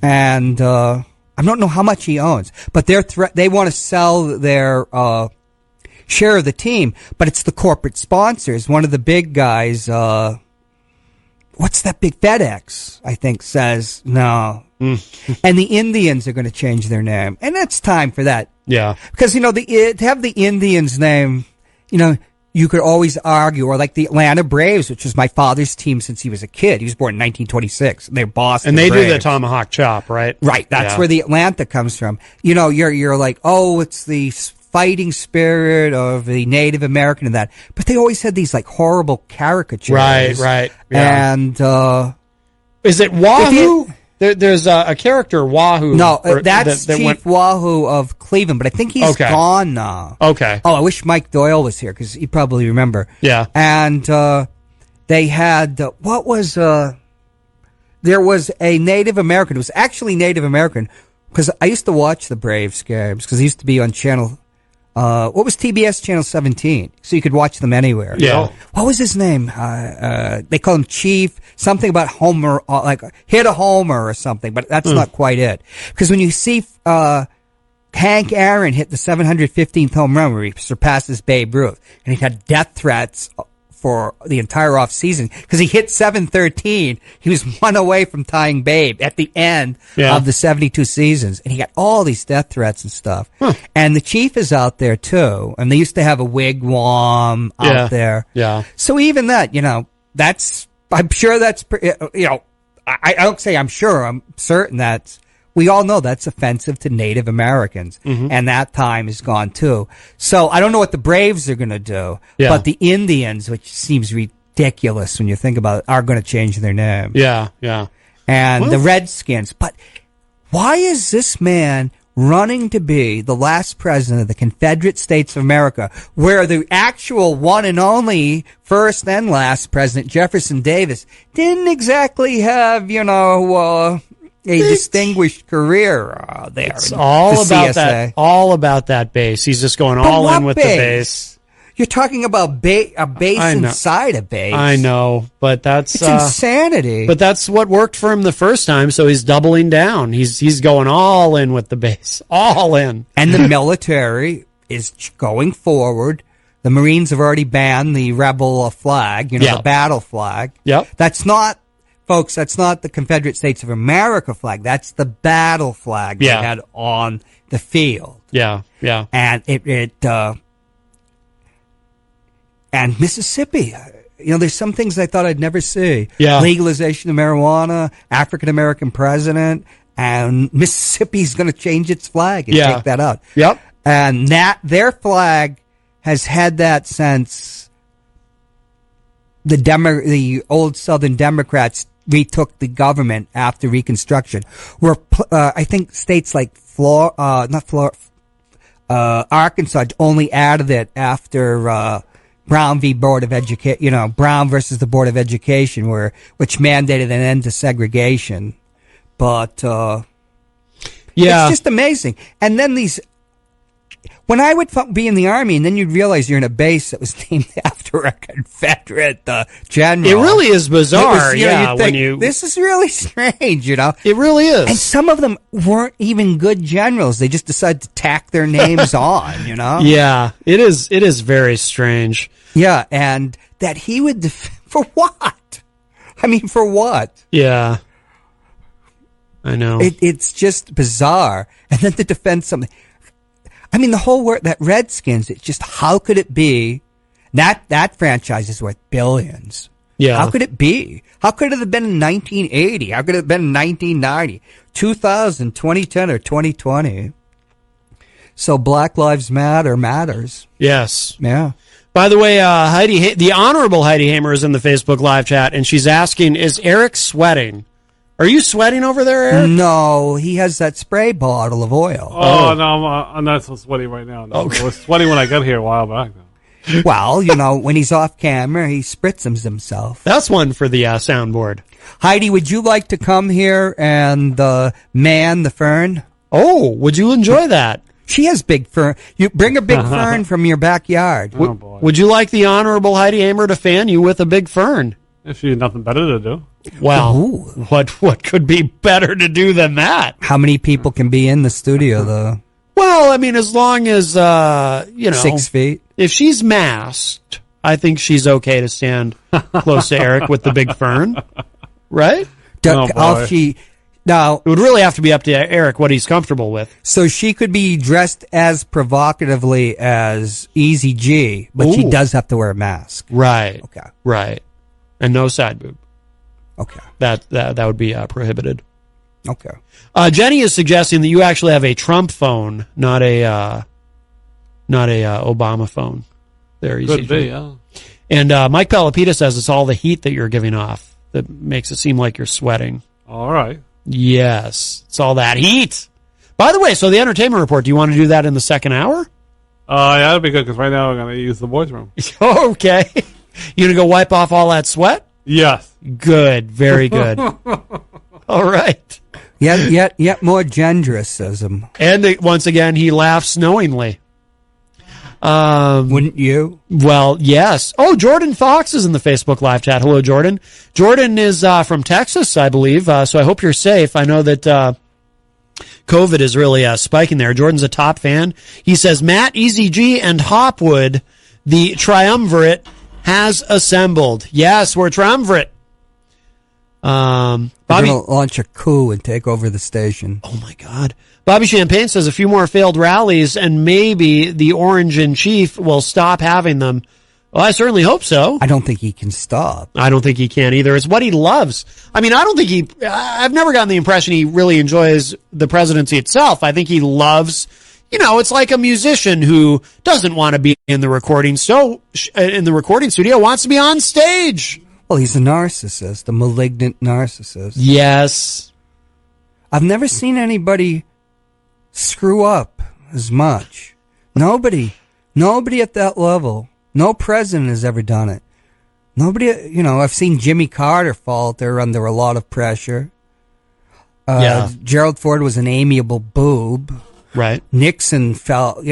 And, I don't know how much he owns, but they want to sell their, share of the team, but it's the corporate sponsors. One of the big guys, what's that big FedEx, I think, says no. And the Indians are going to change their name. And it's time for that. Yeah. Because, to have the Indians name, you could always argue, or like the Atlanta Braves, which was my father's team since he was a kid. He was born in 1926. They're Boston And they Braves. do the tomahawk chop, right? Right. That's where the Atlanta comes from. You're like, oh, it's the fighting spirit of the Native American and that. But they always had these horrible caricatures. Right. Yeah. And, is it Wahoo? there's a character Wahoo. No, that's Chief Wahoo of Cleveland, but I think he's gone now. Okay. Oh, I wish Mike Doyle was here because he'd probably remember. Yeah. And they had there was a Native American. It was actually Native American because I used to watch the Braves games because it used to be on channel. What was TBS channel 17? So you could watch them anywhere. Yeah. What was his name? They call him Chief, something about Homer, like hit a homer or something, but that's not quite it. Because when you see, Hank Aaron hit the 715th home run where he surpasses Babe Ruth, and he had death threats for the entire off season because he hit 713. He was one away from tying Babe at the end of the 72 seasons, and he got all these death threats and stuff. And the Chief is out there too, and they used to have a wigwam out there. Yeah. So even that, I'm sure that's, I don't say I'm sure, I'm certain we all know that's offensive to Native Americans, and that time is gone too. So I don't know what the Braves are going to do, but the Indians, which seems ridiculous when you think about it, are going to change their name. Yeah, yeah. And the Redskins. But why is this man running to be the last president of the Confederate States of America, where the actual one and only first and last president, Jefferson Davis, didn't exactly have, a distinguished career there. It's all about that. All about that base. He's just going all in with the base. You're talking about a base inside a base. I know, but it's insanity. But that's what worked for him the first time, so he's doubling down. He's going all in with the base, all in. And the military is going forward. The Marines have already banned the rebel flag, the battle flag. Yep. Folks, that's not the Confederate States of America flag. That's the battle flag they had on the field. Yeah, yeah. And and Mississippi, there's some things I thought I'd never see. Yeah. Legalization of marijuana, African American president, and Mississippi's going to change its flag and take that out. Yep. And their flag has had that since the old Southern Democrats retook the government after Reconstruction, where I think states like Arkansas only added it after Brown v. Board of Education, Brown versus the Board of Education, which mandated an end to segregation. But it's just amazing. And then when I would be in the Army, and then you'd realize you're in a base that was named after a Confederate general. It really is bizarre. This is really strange, It really is. And some of them weren't even good generals. They just decided to tack their names on, Yeah, it is very strange. Yeah, and that he would for what? I mean, for what? Yeah, I know. It's just bizarre. And then to defend something. I mean, the whole that Redskins, it's just, how could it be that franchise is worth billions? Yeah. How could it be? How could it have been in 1980? How could it have been in 1990, 2000, 2010, or 2020? So Black Lives Matter matters. Yes. Yeah. By the way, the Honorable Heidi Hamer is in the Facebook live chat, and she's asking, is Eric sweating? Are you sweating over there, Eric? No, he has that spray bottle of oil. Oh, no, I'm not so sweaty right now. No. I was sweaty when I got here a while back, though. Well, when he's off camera, he spritzes himself. That's one for the soundboard. Heidi, would you like to come here and man the fern? Oh, would you enjoy that? She has big fern. You bring a big fern from your backyard. Oh, boy. Would you like the Honorable Heidi Hamer to fan you with a big fern? If she had nothing better to do. Well, what could be better to do than that? How many people can be in the studio, though? Well, I mean, as long as, 6 feet. If she's masked, I think she's okay to stand close to Eric with the big fern. Right? Now, it would really have to be up to Eric what he's comfortable with. So she could be dressed as provocatively as Easy G, but she does have to wear a mask. Right. Okay. Right. And no side boob. Okay. That would be prohibited. Okay. Jenny is suggesting that you actually have a Trump phone, not a Obama phone. There, Could be, yeah. And Mike Pelopita says it's all the heat that you're giving off that makes it seem like you're sweating. All right. Yes. It's all that heat. By the way, so the entertainment report, do you want to do that in the second hour? Yeah, that'd be good, because right now I'm going to use the boys' room. Okay. You going to go wipe off all that sweat? Yes. Good. Very good. All right. Yet more genderism. And once again, he laughs knowingly. Wouldn't you? Well, yes. Oh, Jordan Fox is in the Facebook live chat. Hello, Jordan. Jordan is from Texas, I believe, so I hope you're safe. I know that COVID is really spiking there. Jordan's a top fan. He says, Matt, Easy G, and Hopwood, the triumvirate has assembled. Yes, we're triumvirate. Bobby, we're going to launch a coup and take over the station. Oh, my God. Bobby Champagne says a few more failed rallies and maybe the Orange in Chief will stop having them. Well, I certainly hope so. I don't think he can stop. I don't think he can either. It's what he loves. I mean, I've never gotten the impression he really enjoys the presidency itself. I think he loves, it's like a musician who doesn't want to be in the recording studio, wants to be on stage. Well, he's a narcissist, a malignant narcissist. Yes. I've never seen anybody screw up as much. Nobody at that level. No president has ever done it. Nobody, I've seen Jimmy Carter falter under a lot of pressure. Gerald Ford was an amiable boob. Right. Nixon fell,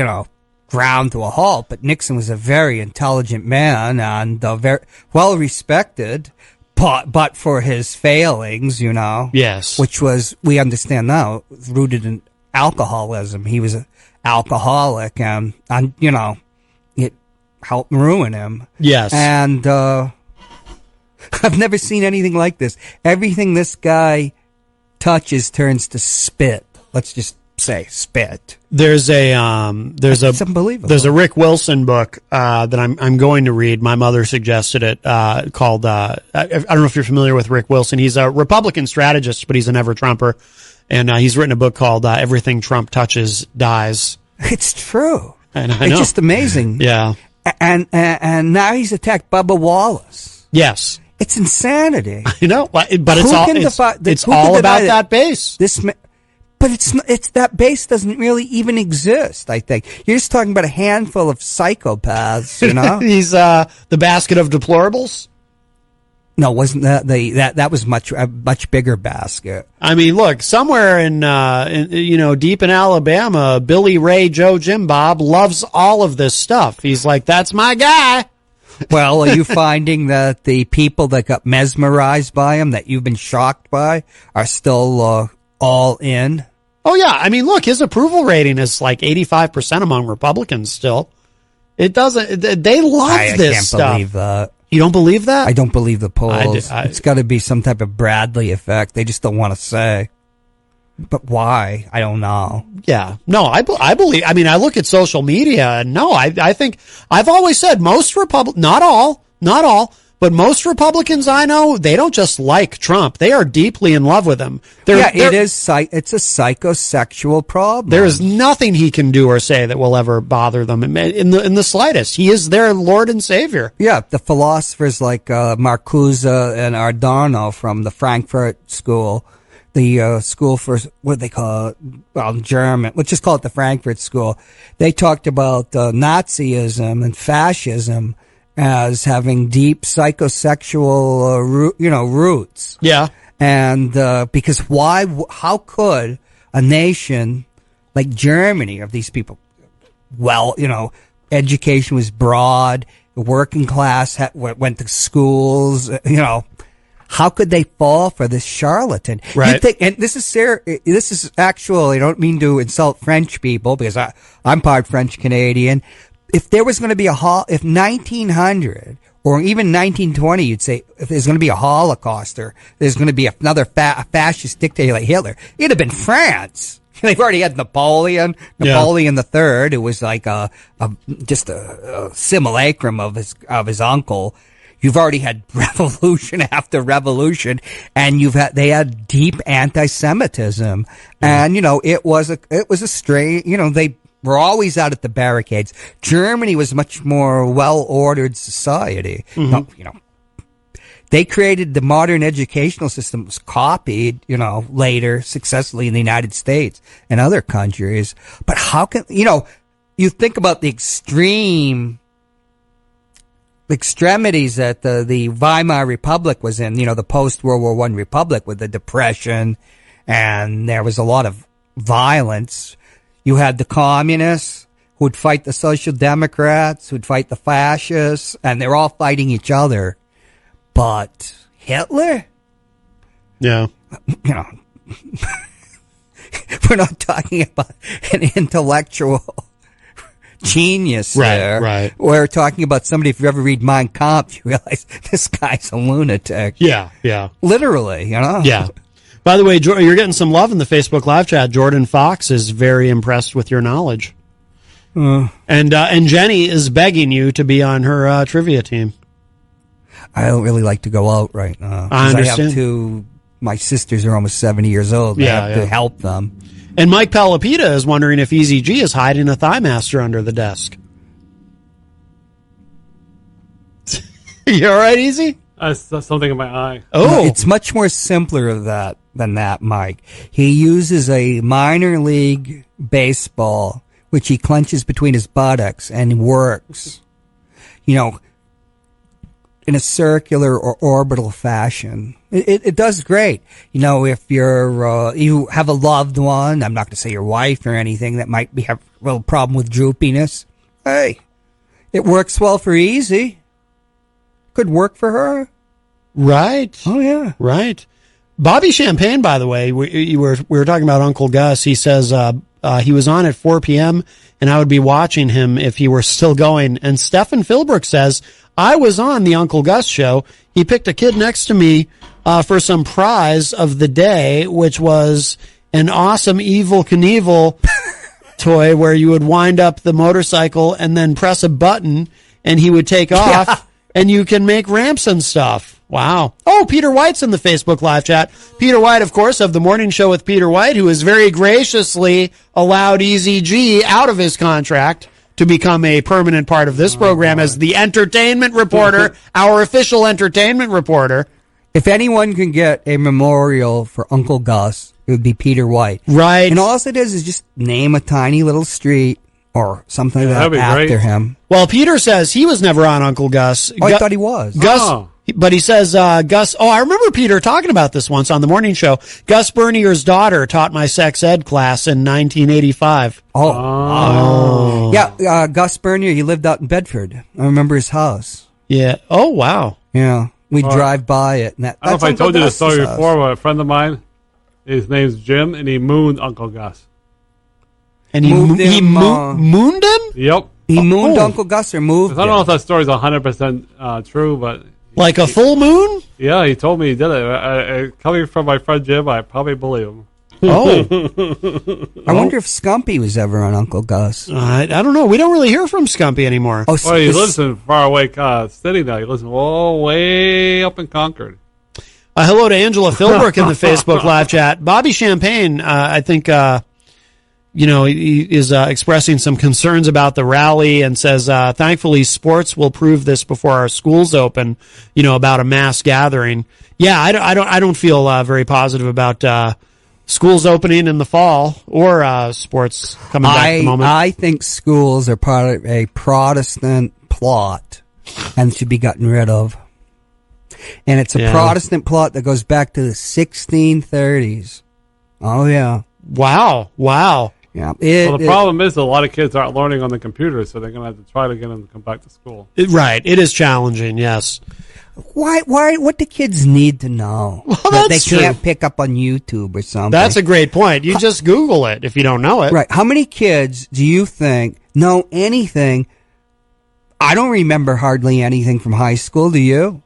ground to a halt, but Nixon was a very intelligent man and very well respected, but for his failings, Yes. Which was, we understand now, rooted in alcoholism. He was an alcoholic and it helped ruin him. Yes. And I've never seen anything like this. Everything this guy touches turns to spit. Let's just say spit. It's unbelievable. There's a Rick Wilson book that I'm going to read. My mother suggested it, called I don't know if you're familiar with Rick Wilson. He's a Republican strategist, but he's a never Trumper, and he's written a book called Everything Trump Touches Dies. It's true. And I know. It's just amazing. Yeah. And now he's attacked Bubba Wallace. Yes. It's insanity. I know, but it's all about that base. But it's that base doesn't really even exist, I think. You're just talking about a handful of psychopaths, He's the basket of deplorables. No, wasn't that that was a much bigger basket. I mean, look, somewhere in deep in Alabama, Billy Ray Joe Jim Bob loves all of this stuff. He's like, that's my guy. Well, are you finding that the people that got mesmerized by him, that you've been shocked by, are still all in? Oh yeah, I mean, look, his approval rating is like 85% among Republicans still. It doesn't. They love this stuff. I can't believe that. You don't believe that? I don't believe the polls. It's got to be some type of Bradley effect. They just don't want to say. But why? I don't know. Yeah. No, I believe. I mean, I look at social media, and no, I think I've always said most not all, but most Republicans I know, they don't just like Trump. They are deeply in love with him. It's a psychosexual problem. There is nothing he can do or say that will ever bother them in the slightest. He is their Lord and Savior. Yeah, the philosophers like Marcuse and Adorno from the Frankfurt School, the school for, what do they call it? Well, German. Let's just call it the Frankfurt School. They talked about Nazism and fascism as having deep psychosexual, roots. Yeah. And, because how could a nation like Germany, of these people, education was broad, the working class went to schools, how could they fall for this charlatan? Right. And this is actual, I don't mean to insult French people because I'm part French Canadian. If there was going to be if 1900 or even 1920, you'd say, if there's going to be a Holocauster, there's going to be another fascist dictator like Hitler, it'd have been France. They've already had Napoleon III, who was like just a simulacrum of his uncle. You've already had revolution after revolution, and they had deep anti-Semitism, and it was a strange. They were always out at the barricades. Germany was much more well-ordered society. Mm-hmm. They created the modern educational system. It was copied, later successfully in the United States and other countries. But how can, you think about the extremities that the Weimar Republic was in, the post-World War I Republic with the Depression, and there was a lot of violence. You had the communists who would fight the Social Democrats, who would fight the fascists, and they're all fighting each other. But Hitler? Yeah. We're not talking about an intellectual genius there. Right. We're talking about somebody, if you ever read Mein Kampf, you realize this guy's a lunatic. Yeah. Literally, Yeah. By the way, you're getting some love in the Facebook live chat. Jordan Fox is very impressed with your knowledge. And Jenny is begging you to be on her trivia team. I don't really like to go out right now. I understand. I have my sisters are almost 70 years old. I have to help them. And Mike Palapita is wondering if Easy G is hiding a Thigh Master under the desk. You all right, Easy? That's something in my eye. Oh. No, it's much more simpler than that, Mike. He uses a minor league baseball, which he clenches between his buttocks and works, in a circular or orbital fashion. It does great. If you have a loved one, I'm not going to say your wife or anything, that might have a little problem with droopiness. Hey, it works well for Easy. Could work for her. Right. Oh, yeah. Right. Bobby Champagne, by the way, we were talking about Uncle Gus. He says he was on at 4 p.m., and I would be watching him if he were still going. And Stefan Philbrook says, I was on the Uncle Gus show. He picked a kid next to me for some prize of the day, which was an awesome Evel Knievel toy where you would wind up the motorcycle and then press a button, and he would take off, and you can make ramps and stuff. Wow. Oh, Peter White's in the Facebook live chat. Peter White, of course, of the Morning Show with Peter White, who has very graciously allowed Easy G out of his contract to become a permanent part of this program as the entertainment reporter, our official entertainment reporter. If anyone can get a memorial for Uncle Gus, it would be Peter White. Right. And all it is just name a tiny little street or something like that after great. him. Well, Peter says he was never on Uncle Gus. Oh, I thought he was. Gus, but he says, Gus, I remember Peter talking about this once on the morning show. Gus Bernier's daughter taught my sex ed class in 1985. Oh. Yeah, Gus Bernier, he lived out in Bedford. I remember his house. Yeah. Oh, wow. Yeah. We'd drive by it. And I don't know if I told you the story before, but a friend of mine, his name's Jim, and he mooned Uncle Gus. And he mooned him? Yep. He mooned Uncle Gus or moved I don't know if that story's 100% true, but... Like a full moon? Yeah, he told me he did it. Coming from my friend Jim, I probably believe him. Oh. I wonder if Scumpy was ever on Uncle Gus. I don't know. We don't really hear from Scumpy anymore. Oh, he lives in faraway city now. He lives way up in Concord. Hello to Angela Philbrook in the Facebook live chat. Bobby Champagne, I think... he is expressing some concerns about the rally and says, thankfully, sports will prove this before our schools open, about a mass gathering. Yeah, I don't feel very positive about schools opening in the fall or sports coming back at the moment. I think schools are part of a Protestant plot and should be gotten rid of. And it's a Protestant plot that goes back to the 1630s. Oh, yeah. Wow. Yeah. The problem is a lot of kids aren't learning on the computer, so they're going to have to try to get them to come back to school. Right. It is challenging, yes. Why, what do kids need to know? Well, that that's they can't true. pick up on YouTube or something. That's a great point. You just Google it if you don't know it. Right. How many kids do you think know anything? I don't remember hardly anything from high school. Do you?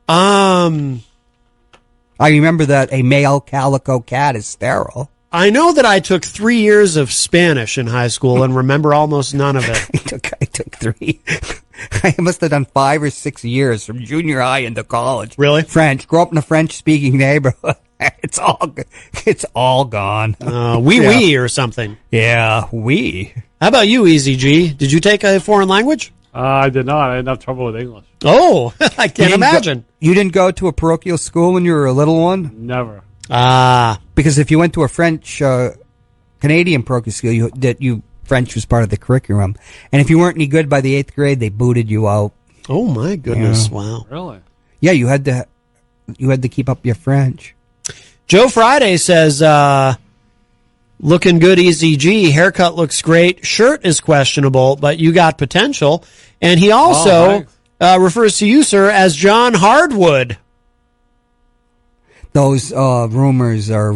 I remember that a male calico cat is sterile. I know that I took 3 years of Spanish in high school and remember almost none of it. I took 3. I must have done 5 or 6 years from junior high into college. Really? French. Grew up in a French-speaking neighborhood. It's all gone. Oui or something. Yeah, oui. How about you, Easy G? Did you take a foreign language? I did not. I had enough trouble with English. Oh, I can't imagine. You didn't go to a parochial school when you were a little one? Never. Because if you went to a French, Canadian parochial school, French was part of the curriculum. And if you weren't any good by the 8th grade, they booted you out. Oh, my goodness. Wow. Really? Yeah, you had to keep up your French. Joe Friday says, looking good, EZG. Haircut looks great. Shirt is questionable, but you got potential. And he also refers to you, sir, as John Hardwood. Those rumors are,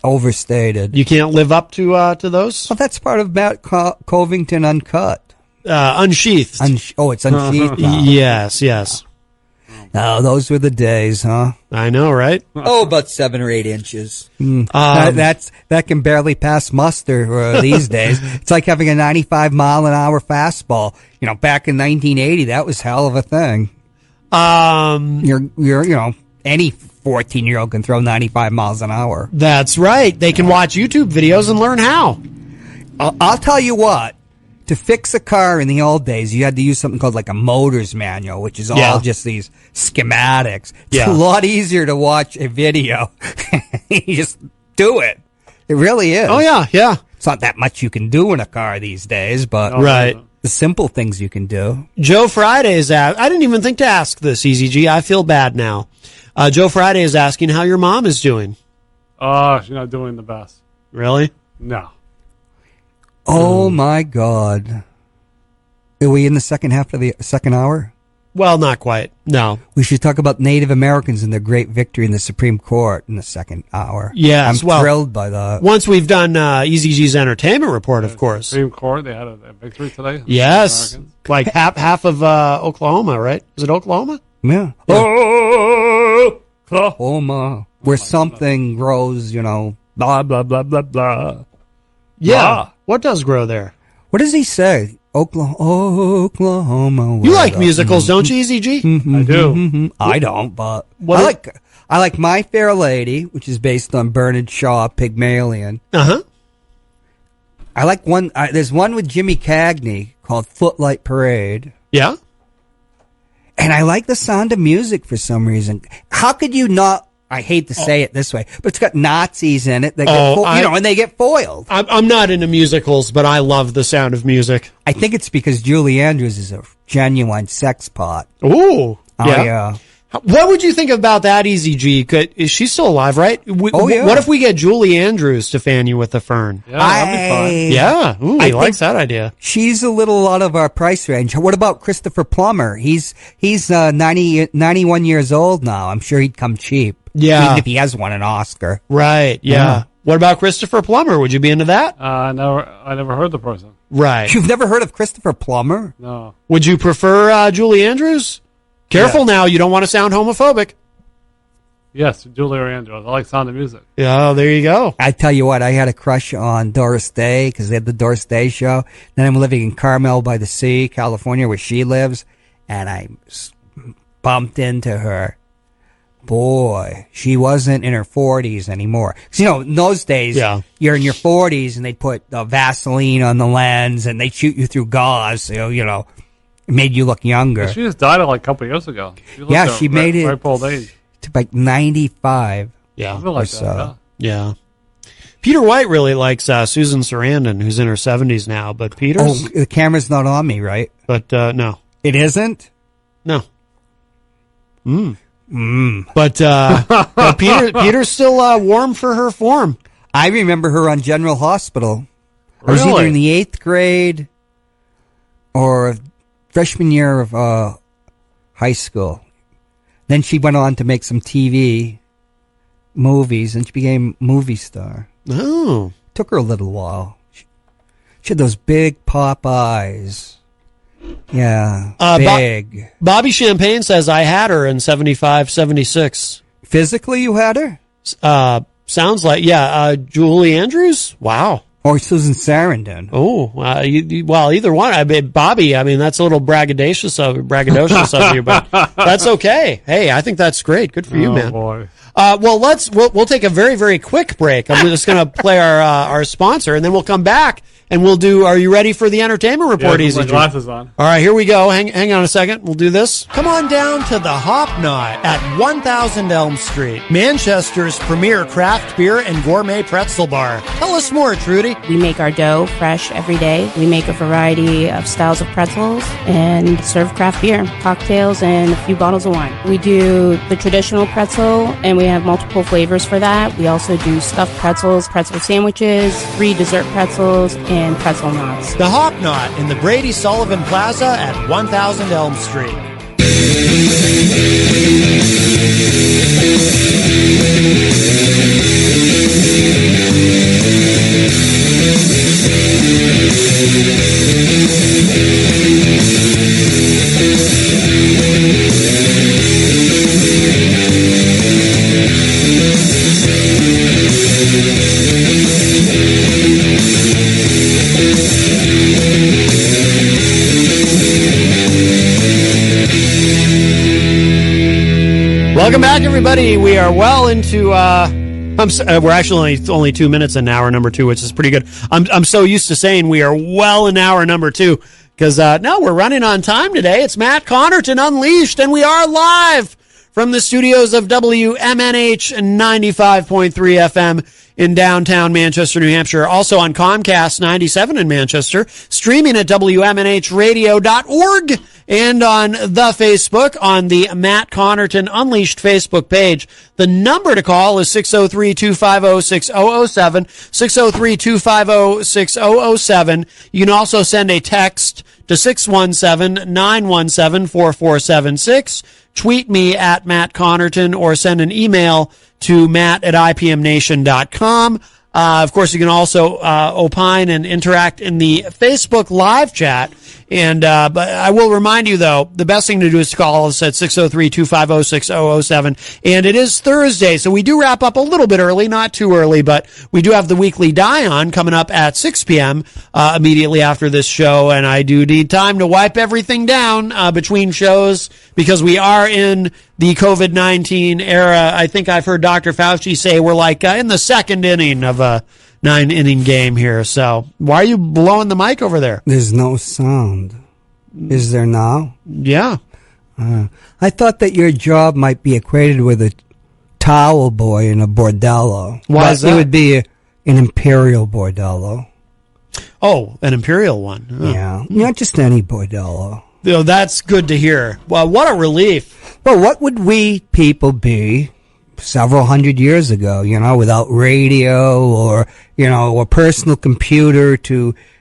overstated. You can't live up to those? Well, that's part of Matt Covington Uncut. Unsheathed. It's unsheathed now. Yes. Oh, those were the days, huh? I know, right? About 7 or 8 inches. That can barely pass muster these days. It's like having a 95-mile-an-hour fastball. Back in 1980, that was hell of a thing. You're any 14-year-old can throw 95 miles an hour. That's right. They can watch YouTube videos and learn how. I'll tell you what. To fix a car in the old days, you had to use something called like a motor's manual, which is all just these schematics. It's a lot easier to watch a video. You just do it. It really is. Oh, yeah. It's not that much you can do in a car these days, but the simple things you can do. Joe Friday is I didn't even think to ask this, EZG. I feel bad now. Joe Friday is asking how your mom is doing. She's not doing the best. Really? No. Oh, my God. Are we in the second half of the second hour? Well, not quite. No. We should talk about Native Americans and their great victory in the Supreme Court in the second hour. Yes. I'm thrilled by that. Once we've done EZG's entertainment report, of course. Supreme Court, they had a victory today? Yes. Like half of Oklahoma, right? Is it Oklahoma? Yeah. Oklahoma. Where something grows, blah, blah, blah, blah, blah. Yeah. What does grow there? What does he say? Oklahoma. You like musicals, don't you, EZG? I do. I don't, but I like My Fair Lady, which is based on Bernard Shaw, Pygmalion. Uh-huh. I like one. There's one with Jimmy Cagney called Footlight Parade. Yeah. And I like the Sound of Music for some reason. How could you not? I hate to say it this way, but it's got Nazis in it. That and they get foiled. I'm not into musicals, but I love The Sound of Music. I think it's because Julie Andrews is a genuine sex pot. Ooh. Yeah. What would you think about that, EZG? Is she still alive, right? Yeah. What if we get Julie Andrews to fan you with the fern? Yeah, that'd be fun. Yeah. Ooh, he likes that idea. She's a little out of our price range. What about Christopher Plummer? He's 91 years old now. I'm sure he'd come cheap. Yeah. Even if he has won an Oscar. Right, yeah. What about Christopher Plummer? Would you be into that? I never heard the person. Right. You've never heard of Christopher Plummer? No. Would you prefer Julie Andrews? Careful now, you don't want to sound homophobic. Yes, Julie or Andrews. I like Sound of Music. Yeah, there you go. I tell you what, I had a crush on Doris Day because they had the Doris Day show. Then I'm living in Carmel by the Sea, California, where she lives, and I bumped into her. Boy, she wasn't in her 40s anymore. 'Cause, in those days, you're in your 40s and they put Vaseline on the lens and they shoot you through gauze, so, it made you look younger. She just died a couple of years ago. She made it ripe old age. to like 95. Yeah. I feel like that, yeah. Peter White really likes Susan Sarandon, who's in her 70s now, but Peter's... Oh, the camera's not on me, right? But, no. It isn't? No. But Peter's still warm for her form. I remember her on General Hospital. I was Really? either in the 8th grade or freshman year of high school. Then she went on to make some TV movies, and she became a movie star. Oh. Took her a little while. She had those big pop eyes. Yeah, big. Bobby Champagne says, I had her in 75, 76. Physically, you had her? Sounds like, Julie Andrews? Wow. Or Susan Sarandon. Oh, well, either one. Bobby, that's a little braggadocious of you, but that's okay. Hey, I think that's great. Good for you, man. Boy. We'll take a very, very quick break. I'm just going to play our sponsor, and then we'll come back and we'll do, are you ready for the entertainment report, Yeah, Easy my G? glasses on. All right, here we go. Hang on a second. We'll do this. Come on down to the Hop Knot at 1000 Elm Street, Manchester's premier craft beer and gourmet pretzel bar. Tell us more, Trudy. We make our dough fresh every day. We make a variety of styles of pretzels and serve craft beer, cocktails, and a few bottles of wine. We do the traditional pretzel, and we have multiple flavors for that. We also do stuffed pretzels, pretzel sandwiches, 3 dessert pretzels, and pretzel knots. The Hop Knot in the Brady Sullivan Plaza at 1000 Elm Street. Welcome back, everybody. We are well into, we're actually only 2 minutes in hour number 2, which is pretty good. I'm so used to saying we are well in hour number 2 because, no, we're running on time today. It's Matt Connarton Unleashed, and we are live from the studios of WMNH 95.3 FM in downtown Manchester, New Hampshire. Also on Comcast 97 in Manchester, streaming at WMNHradio.org and on the Facebook on the Matt Connarton Unleashed Facebook page. The number to call is 603-250-6007, 603-250-6007. You can also send a text to 617-917-4476. Tweet me at Matt Connarton or send an email to matt@ipmnation.com. Of course, you can also opine and interact in the Facebook live chat. And but I will remind you, though, the best thing to do is to call us at 603-250-6007. And it is Thursday, so we do wrap up a little bit early, not too early, but we do have the weekly die-on coming up at 6 p.m. Immediately after this show. And I do need time to wipe everything down between shows because we are in the COVID-19 era. I think I've heard Dr. Fauci say we're like in the second inning of a 9-inning game here. So why are you blowing the mic over there? There's no sound. Is there now? Yeah. I thought that your job might be equated with a towel boy in a bordello. Why is that? It would be an imperial bordello. Oh, an imperial one. Oh. Yeah. Not just any bordello. Oh, that's good to hear. Well, what a relief. Well, what would we people be several hundred years ago, without radio or, a personal computer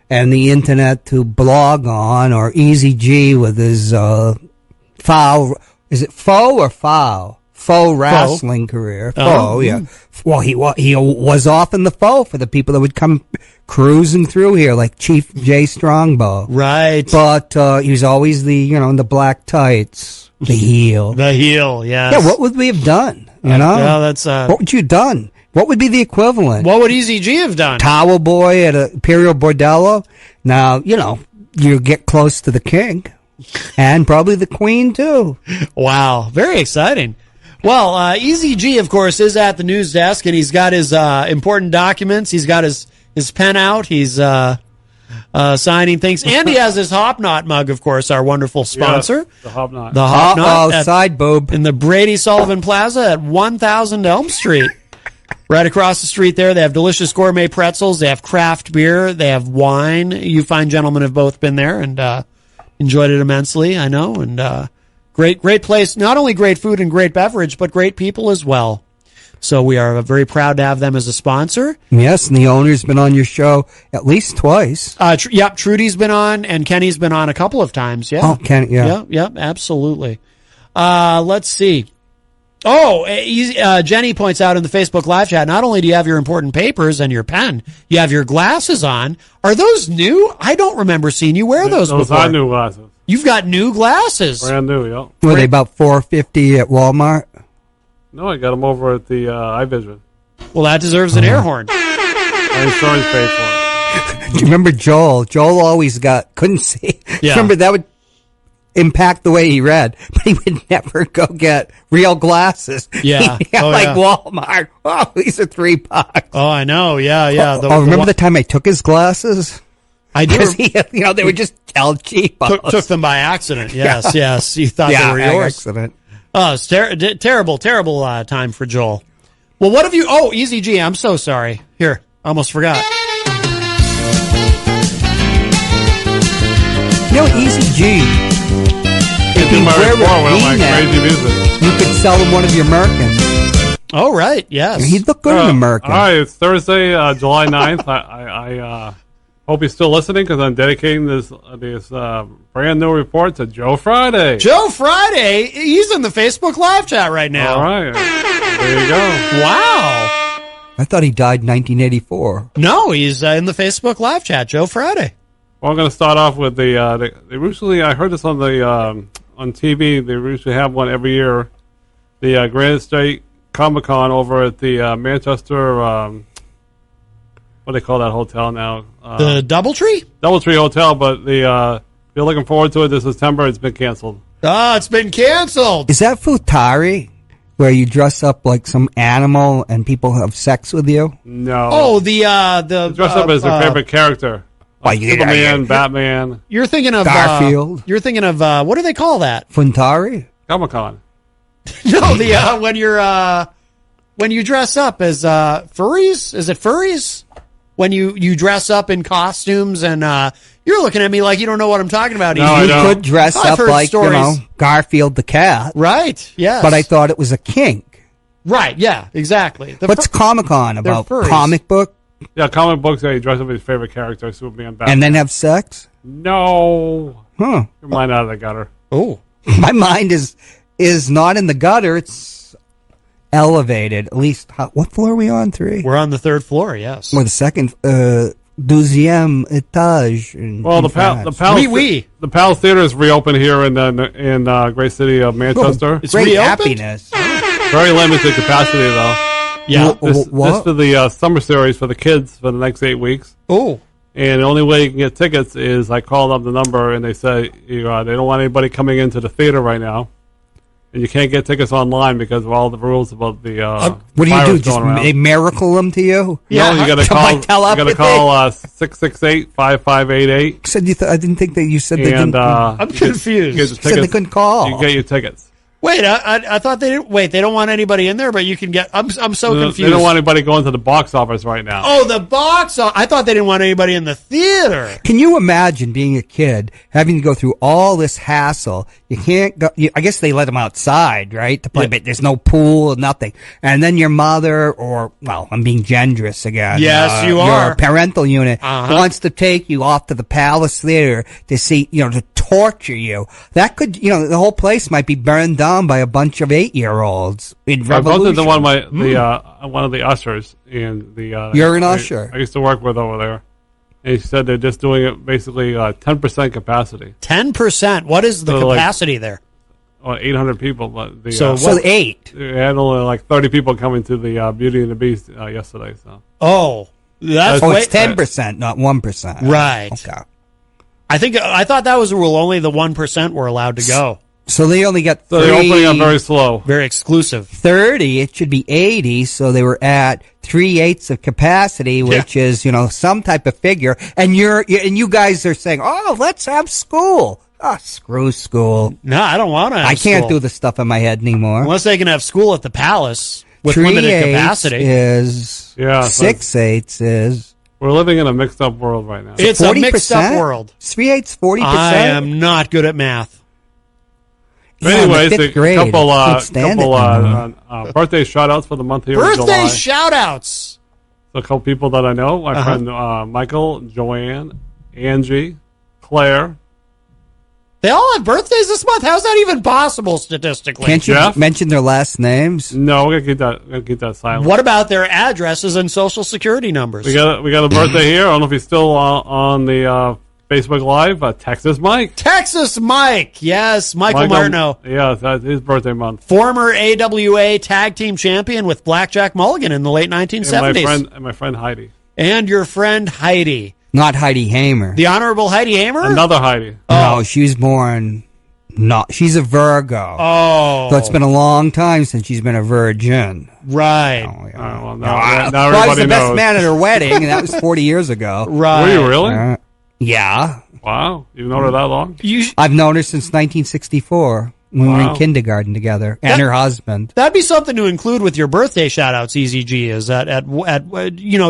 and the internet to blog on, or Easy G with his, foul, is it faux or foul? Faux wrestling career. Faux, yeah. Well, he was often the foe for the people that would come cruising through here, like Chief J. Strongbow. Right. But, he was always the, in the black tights, the heel. The heel, yes. Yeah, what would we have done? Yeah, that's what would you have done? What would be the equivalent? What would Easy G have done? Towel boy at an Imperial Bordello. Now, you get close to the king and probably the queen too. Wow, very exciting. Well, Easy G, of course, is at the news desk, and he's got his important documents. He's got his pen out. He's signing things, and he has his Hop Knot mug, of course, our wonderful sponsor. Yes, the Hop Knot. The Hop Knot. Side boob. In the Brady Sullivan Plaza at 1000 Elm Street. Right across the street there, they have delicious gourmet pretzels. They have craft beer. They have wine. You fine gentlemen have both been there and enjoyed it immensely, I know. And great place. Not only great food and great beverage, but great people as well. So we are very proud to have them as a sponsor. Yes, and the owner's been on your show at least twice. Yep, Trudy's been on, and Kenny's been on a couple of times. Yeah. Oh, Kenny, yeah. Yep, absolutely. Let's see. Oh, Jenny points out in the Facebook live chat, not only do you have your important papers and your pen, you have your glasses on. Are those new? I don't remember seeing you wear those before. Those are new glasses. You've got new glasses. Brand new, yep. Were they about $4.50 at Walmart? No, I got them over at the iVision. Well, that deserves an air horn. My insurance paid for it. Do you remember Joel? Joel always couldn't see. Yeah. Remember, that would impact the way he read, but he would never go get real glasses. Yeah. Walmart. Oh, these are $3. Oh, I know. Yeah. Remember the time I took his glasses? I do. They were just El Cheapos. Took them by accident. Yes, yes. You thought they were yours. Accident. Oh, it's terrible time for Joel. Well, what have you... Oh, Easy G, I'm so sorry. Here, almost forgot. Easy G. If you wear crazy music. You could sell him one of your Merkins. Oh, right, yes. He'd look good in a Merkin. All right, it's Thursday, July 9th. I hope you're still listening because I'm dedicating this brand new report to Joe Friday. Joe Friday? He's in the Facebook Live chat right now. All right. There you go. Wow. I thought he died in 1984. No, he's in the Facebook Live chat, Joe Friday. Well, I'm going to start off with they usually, I heard this on on TV, they usually have one every year, the Granite State Comic-Con over at the Manchester, what do they call that hotel now? The Doubletree? Doubletree Hotel, but they're looking forward to it this September. It's been canceled. Oh, it's been canceled. Is that Futari, where you dress up like some animal and people have sex with you? No. Oh, the dress up as their favorite character. Like Superman, Batman. You're thinking of Garfield. You're thinking of what do they call that? Funtari? Comic-Con. No, when you dress up as furries. Is it furries? When you dress up in costumes and you're looking at me like you don't know what I'm talking about. No, you could dress up like Garfield the cat, right? Yes, but I thought it was a kink. Right? Yeah, exactly. What's Comic-Con about? Comic book? Yeah, comic books. Yeah, you dress up as his favorite character, Superman, Batman, and then have sex. No, Your mind out of the gutter. Oh, my mind is not in the gutter. It's elevated. At least, what floor are we on? 3? We're on the 3rd floor. Yes, or the second, deuxième étage. Well, the Palace Theater is reopened here in great city of Manchester. It's great reopened? happiness. Very limited capacity though. Yeah, this for the summer series for the kids for the next 8 weeks. Oh. And the only way you can get tickets is I called up the number and they say they don't want anybody coming into the theater right now, and you can't get tickets online because of all the rules about the what do you do? Just they miracle them to you? Yeah, no, you got to call. You got to call 668-5588. Said I didn't think that you said they didn't. I'm confused. You said they couldn't call. You get your tickets. Wait, I thought they didn't. Wait, they don't want anybody in there, but you can get. I'm so confused. They don't want anybody going to the box office right now. Oh, the box office. I thought they didn't want anybody in the theater. Can you imagine being a kid having to go through all this hassle? You can't go. I guess they let them outside, right, to play, but there's no pool, nothing. And then your mother, I'm being generous again. Yes, you are. Your parental unit wants to take you off to the Palace Theater to see, to torture you. That could, the whole place might be burned down by a bunch of 8-year-olds in I revolution. to one of the ushers in the. You're an usher. I used to work with over there. And he said they're just doing it basically 10% capacity. 10%. What is the capacity there? 800 people, but so 8. They had only like 30 people coming to the Beauty and the Beast yesterday. So it's 10%, not 1%. Right. Okay. I thought that was the rule. Only the 1% were allowed to go. So they only got 3. So they're opening up very slow. Very exclusive. 30, it should be 80, so they were at 3/8 of capacity, which is, some type of figure. And you guys are saying, oh, let's have school. Oh, screw school. No, I don't want to have I can't do the stuff in my head anymore. Unless they can have school at the Palace with limited capacity. 6/8 is... We're living in a mixed up world right now. It's 40%? A mixed up world. 3/8, 40%? I am not good at math. Anyways, a couple birthday shout-outs for the month here in July. Birthday shout-outs! So a couple people that I know. My friend Michael, Joanne, Angie, Claire. They all have birthdays this month? How's that even possible statistically? Can't you mention their last names? No, we're gonna keep that silent. What about their addresses and social security numbers? We got a birthday here. I don't know if he's still on the Facebook Live. Texas Mike. Texas Mike. Yes, Michael Martineau. Yeah, that's his birthday month. Former AWA tag team champion with Blackjack Mulligan in the late 1970s. And my friend Heidi. And your friend Heidi. Not Heidi Hamer. The Honorable Heidi Hamer? Another Heidi. No, she was born... she's a Virgo. Oh. So it's been a long time since she's been a virgin. Right. Oh, yeah. Now everybody I was the knows. best man at her wedding, and that was 40 years ago. Right. Were you really? Yeah. Wow. You've known her that long? I've known her since 1964 when we were in kindergarten together, and her husband. That'd be something to include with your birthday shout-outs, EZG, is that at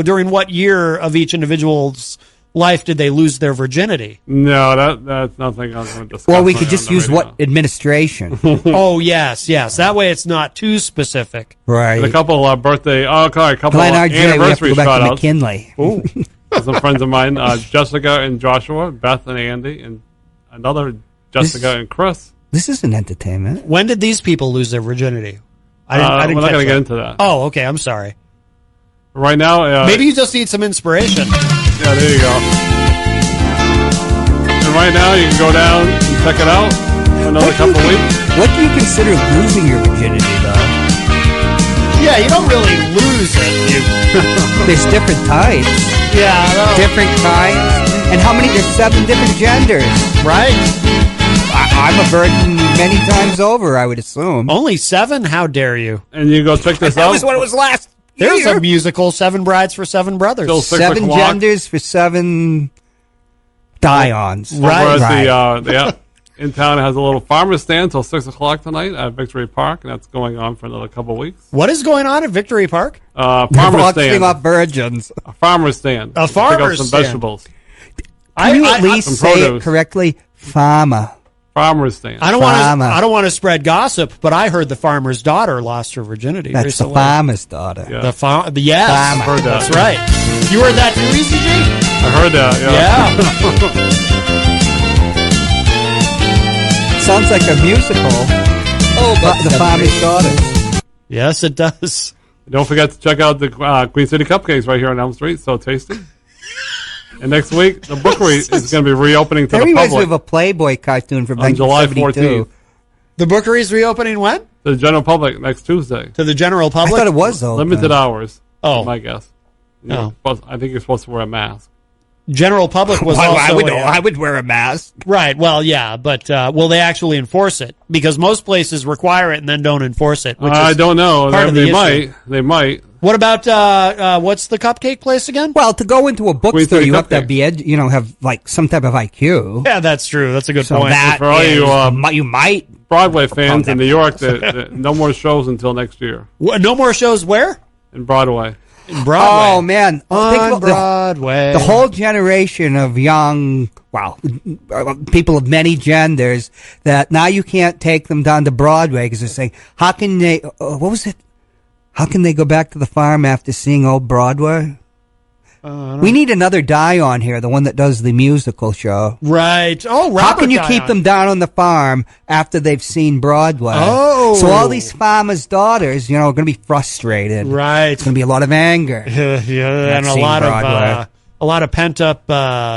during what year of each individual's life did they lose their virginity? No, that's nothing I was going to discuss. Well, we could just use what administration. Oh, yes. That way it's not too specific. Right. And a couple birthday, a couple Glenn RJ, we have to anniversary go back to shout-outs. McKinley. Ooh. Some friends of mine, Jessica and Joshua, Beth and Andy, and another Jessica and Chris. This isn't entertainment. When did these people lose their virginity? I didn't we're not catch going to that. get into that. Oh, okay. I'm sorry. Right now... Maybe you just need some inspiration. Yeah, there you go. And right now, you can go down and check it out for another couple weeks. What do you consider losing your virginity, though? Yeah, you don't really lose it. There's different types. Yeah, different kinds. And how many? There's 7 different genders. Right. I'm a virgin many times over, I would assume. Only 7? How dare you? And you go check this out. That was what it was last There's year. a musical, 7 Brides for 7 Brothers. Still 6 7 o'clock. genders for 7 Dions. Over Right. at the in town, it has a little farmer's stand till 6 o'clock tonight at Victory Park, and that's going on for another couple weeks. What is going on at Victory Park? Farmer's Auctioning stand. off virgins. A farmer's stand. A Pick up farmer's some stand. vegetables. Can you at least some say it produce. correctly? Farmer. Farmer's stand. I don't Farmer. want to spread gossip, but I heard the farmer's daughter lost her virginity That's recently. the farmer's daughter. Yeah. Yes, I've heard that. that's right. You heard that too, ECG? I heard that, yeah. Sounds like a musical. Oh, but The farmer's daughter. Yes, it does. Don't forget to check out the Queen City Cupcakes right here on Elm Street. So tasty. And next week, the Bookery is going to be reopening to That the reminds me public of a Playboy cartoon from on July 1972. 14th. The Bookery's reopening when? To the general public next Tuesday. To the general I public? thought it was open. Limited hours. Oh. My guess. Oh. I think you're supposed to wear a mask. General public was Well, also... I would wear a mask. Right, well, yeah, but will they actually enforce it? Because most places require it and then don't enforce it. Which I is don't know. part of the They issue. might. They might. What about, what's the cupcake place again? Well, to go into a bookstore, City you have to Cupcake. be, have like some type of IQ. Yeah, that's true. That's a good So point. that For all is, you, you might. Broadway fans in New York, no more shows until next year No more shows where? in Broadway. In Broadway. Oh man, think On about Broadway. the whole generation of young, people of many genders that now you can't take them down to Broadway because they're saying, how can they? What was it? How can they go back to the farm after seeing old Broadway? We need another Dion here, the one that does the musical show. Right. Oh, Robert How can you Dion. keep them down on the farm after they've seen Broadway? Oh. So all these farmers' daughters, are going to be frustrated. Right. It's going to be a lot of anger. Yeah, and Not seeing a lot of pent up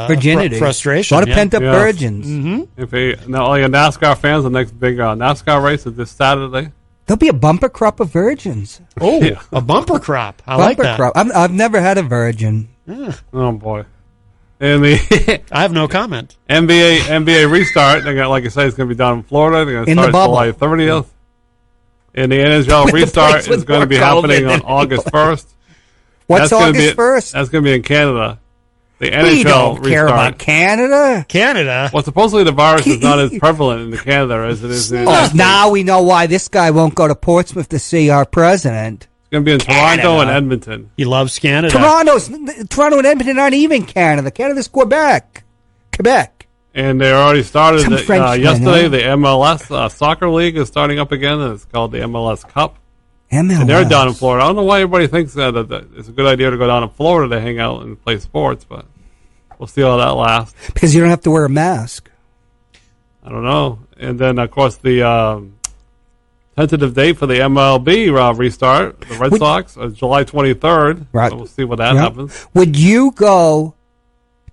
Virginity. frustration. A lot of yeah. pent-up Yeah. virgins. Mm-hmm. Now, all your NASCAR fans, the next big NASCAR race is this Saturday. There'll be a bumper crop of virgins. Oh, Yeah. a bumper crop. I like Bumper that. crop. I've never had a virgin. Oh boy! And the I have no comment. NBA restart. They got, like I say, it's going to be down in Florida. They're going to In the start bubble. July 30th. And the NHL With the restart place with is going to be more happening COVID on than August 1st. What's That's gonna August be, 1st? That's going to be in Canada. The We NHL don't care restart. about Canada. Canada. Well, supposedly the virus is not as prevalent in Canada as it is in the United Oh, States. now we know why this guy won't go to Portsmouth to see our president. It's going to be in Toronto Canada. and Edmonton. He loves Canada. Toronto and Edmonton aren't even Canada. Canada's Quebec. And they already started Some Frenchmen, yesterday. huh? The MLS soccer league is starting up again, and it's called the MLS Cup. MLS. And they're down in Florida. I don't know why everybody thinks that it's a good idea to go down to Florida to hang out and play sports, but we'll see how that lasts. Because you don't have to wear a mask. I don't know. And then, of course, the tentative date for the MLB restart, the Red Sox, is July 23rd. Right. So we'll see what that Yep. happens. Would you go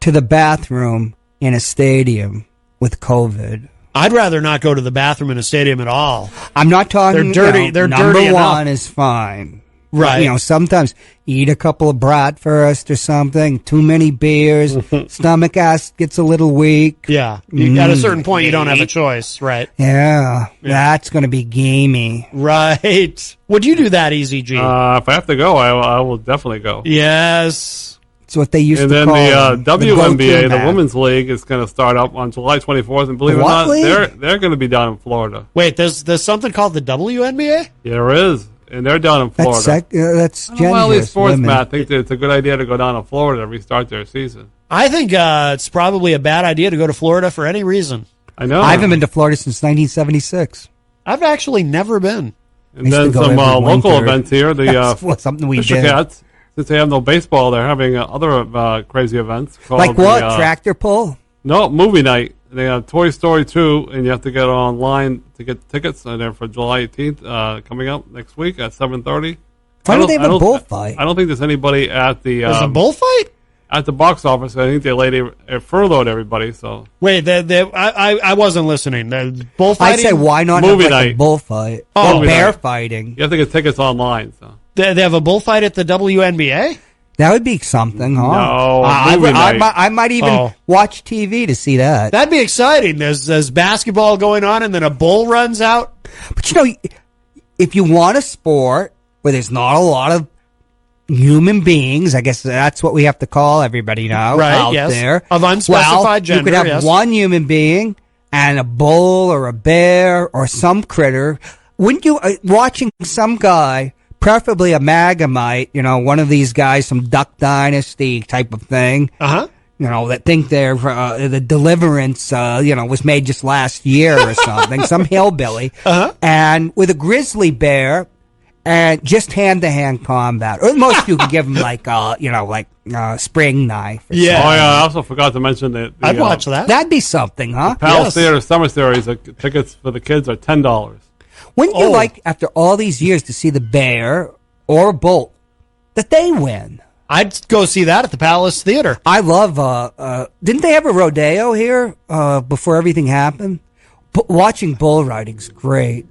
to the bathroom in a stadium with COVID? I'd rather not go to the bathroom in a stadium at all. I'm not talking. They're dirty- they're number dirty one enough. is fine. Right. Sometimes eat a couple of bratwurst or something. Too many beers, stomach gets a little weak. Yeah. At a certain point, you don't have a choice. Right. Yeah, that's going to be gamey. Right. Would you do that, EZG? If I have to go, I will definitely go. Yes. That's what they used And to then call the them, WNBA, go-to the man. Women's League, is going to start up on July 24th. And believe it or What not, league? they're going to be down in Florida. Wait, there's something called the WNBA? Yeah, there is. And they're down in Florida. That's I don't know why all these gender sports, women. Matt, think that it's a good idea to go down to Florida to restart their season. I think it's probably a bad idea to go to Florida for any reason. I know. I haven't been to Florida since 1976. I've actually never been. And I used then to go some every local winter. events here. That's The something we Fisher did. Cats, since they have no baseball, they're having other crazy events. Called Like what? the, Tractor pull? No, movie night. They have Toy Story 2, and you have to get online to get tickets. And they're for July 18th, coming up next week at 7:30. Why do they have a bullfight? I don't think there's anybody at the There's a bullfight? at the box office. I think they furloughed everybody. So Wait, I wasn't listening. The bullfighting? I'd say why not Movie have like a night. bullfight? Oh, or bear night. fighting. you have to get tickets online. So They have a bullfight at the WNBA? That would be something, huh? no, I movie night. might even Oh. watch TV to see that. That'd be exciting. There's basketball going on, and then a bull runs out. But you know, if you want a sport where there's not a lot of human beings, I guess that's what we have to call everybody now Right, out yes. there. Of unspecified well, gender, you could have yes. one human being and a bull or a bear or some critter. Wouldn't you, watching some guy, preferably a Magamite, one of these guys from Duck Dynasty type of thing, Uh-huh. that think they're the Deliverance, was made just last year or something, some hillbilly, and with a grizzly bear, and just hand-to-hand combat. Or most you can give them like spring knife. Or Yeah. Oh yeah, I also forgot to mention that I'd watch that. That'd be something, huh? Palace Yes. Theater Summer Series tickets for the kids are $10. Wouldn't you Oh. like, after all these years, to see the bear or a bull, that they win? I'd go see that at the Palace Theater. I love, didn't they have a rodeo here before everything happened? Watching bull riding's great.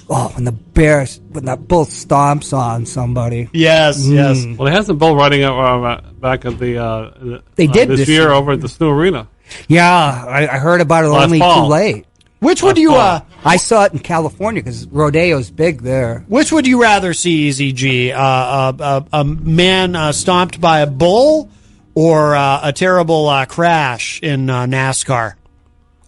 Oh, when that bull stomps on somebody. Yes, yes. Well, they had some bull riding back at the They did this this year year. over at the Snow Arena. Yeah, I heard about it Last only fall. too late. Which would you I saw it in California because rodeo's big there. Which would you rather see, EZG? A man stomped by a bull, or a terrible crash in NASCAR?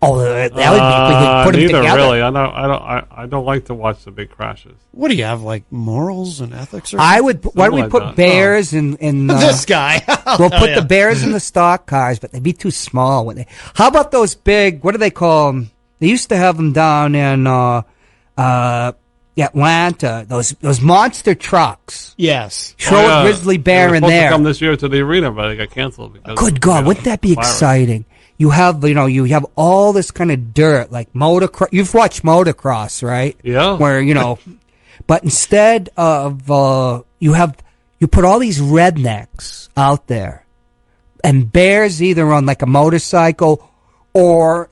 Oh, that would be if we could put them Neither together. really. I don't like to watch the big crashes. What do you have, like morals and ethics? Or I would. Why don't we like put that. bears in? this guy. We'll put the bears in the stock cars, but they'd be too small. How about those big? What do they call them? They used to have them down in Atlanta. Those monster trucks. Yes. Throw a grizzly bear in They were supposed there. to come this year to the arena, but they got canceled. Because Good God, wouldn't that be virus. exciting? You have all this kind of dirt, like motocross. You've watched motocross, right? Yeah. Where, but instead of, you put all these rednecks out there, and bears either on like a motorcycle or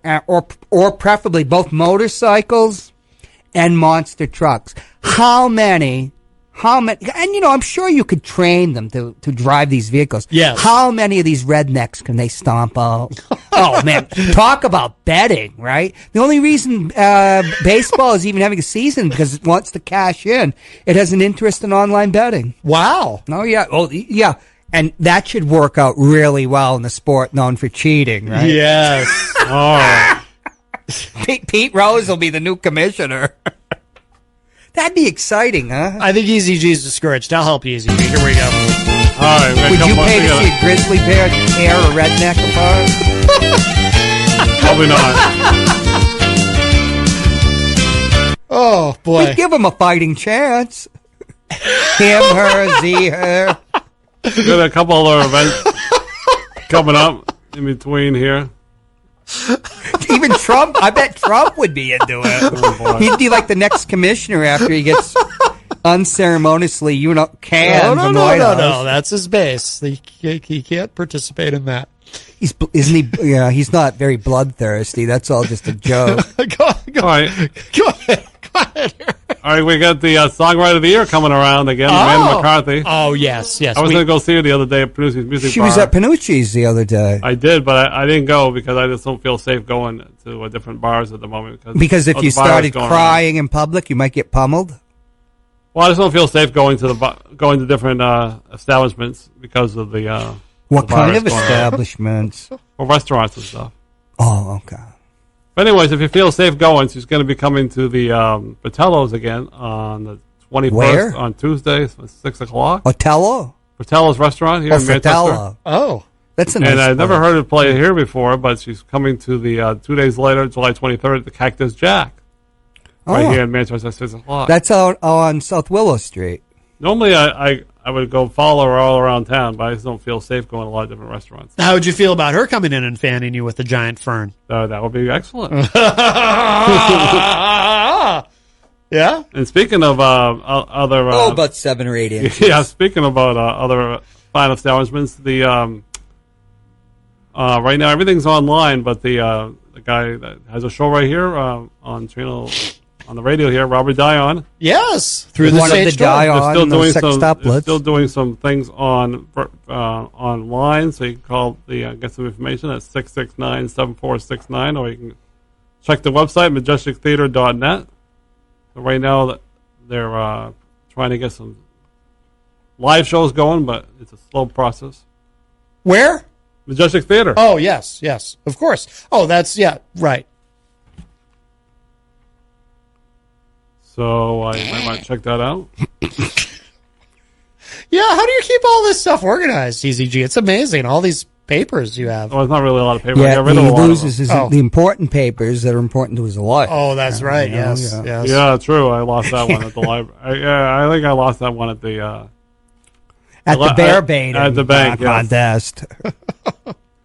preferably both motorcycles and monster trucks. How many, and I'm sure you could train them to drive these vehicles. Yes. How many of these rednecks can they stomp out? Oh man, talk about betting, right? The only reason baseball is even having a season because it wants to cash in. It has an interest in online betting. Wow. Oh yeah. And that should work out really well in the sport known for cheating, right? Yes. Oh, Pete Rose will be the new commissioner. That'd be exciting, huh? I think EZG's discouraged. I'll help you, EZG. Here we go. all right. we got a Would you couple more pay to together. see a grizzly bear tear a redneck apart? Probably not. Oh, boy. We'd give him a fighting chance. Him, her, Z, her. We got a couple other events coming up in between here. Even Trump, I bet Trump would be into it. Oh, boy. He'd be like the next commissioner after he gets unceremoniously, canned from the White House. No. That's his base. He can't participate in that. Isn't he? Yeah, he's not very bloodthirsty. That's all just a joke. Go All right. ahead. All right, we got the Songwriter of the Year coming around again, Amanda McCarthy. Oh, yes. I was going to go see her the other day at Panucci's Music She Bar. was at Panucci's the other day. I did, but I didn't go because I just don't feel safe going to different bars at the moment. Because if of you the virus started going crying in public, you might get pummeled. Well, I just don't feel safe going to different establishments because of the What the kind virus of going on. establishments? Well, restaurants and stuff. Oh, okay. But anyways, if you feel safe going, she's going to be coming to the Patello's again on the 21st Where? on Tuesday at 6 o'clock. Otello? Patello's restaurant here Oh, in Manchester. Fratello. Oh. That's a nice And I've never place. heard it play here before, but she's coming to the 2 days later, July 23rd, the Cactus Jack. Right Oh. here in Manchester at 6 o'clock. That's out on South Willow Street. Normally, I would go follow her all around town, but I just don't feel safe going to a lot of different restaurants. How would you feel about her coming in and fanning you with a giant fern? That would be excellent. Yeah? And speaking of other... Oh, about 7 or 8 inches. yeah, speaking about other fine establishments, the right now everything's online, but the guy that has a show right here on channel... on the radio here, Robert Dion. Yes, through the One of the stage door. Dion and the sex stoplets. Still doing some things on online, so you can call get some information at 669-7469, or you can check the website majestictheater.net. So right now they're trying to get some live shows going, but it's a slow process. Where? Majestic Theater. Oh, yes, of course. Oh, that's, yeah, right. So I might check that out. Yeah, how do you keep all this stuff organized, EZG? It's amazing, all these papers you have. Well, it's not really a lot of paper. I Yeah, got rid of he a lot of loses them. the important papers that are important to his life. Oh, that's right, You know, yes, yeah. yes. Yeah, true. I lost that one at the library. I think I lost that one at the At the bear baiting at the bank, yes. contest.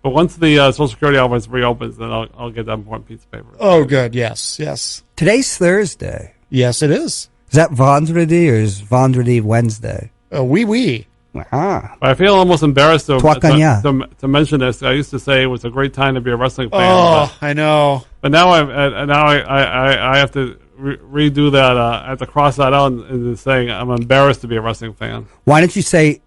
But once the Social Security office reopens, then I'll get that important piece of paper. Oh, good, yes. Today's Thursday. Yes, it is. Is that Vendredi or is Vendredi Wednesday? Oui. Ah. But I feel almost embarrassed to mention this. I used to say it was a great time to be a wrestling fan. Oh, I know. But now I have to redo that. I have to cross that out and saying I'm embarrassed to be a wrestling fan. Why don't you say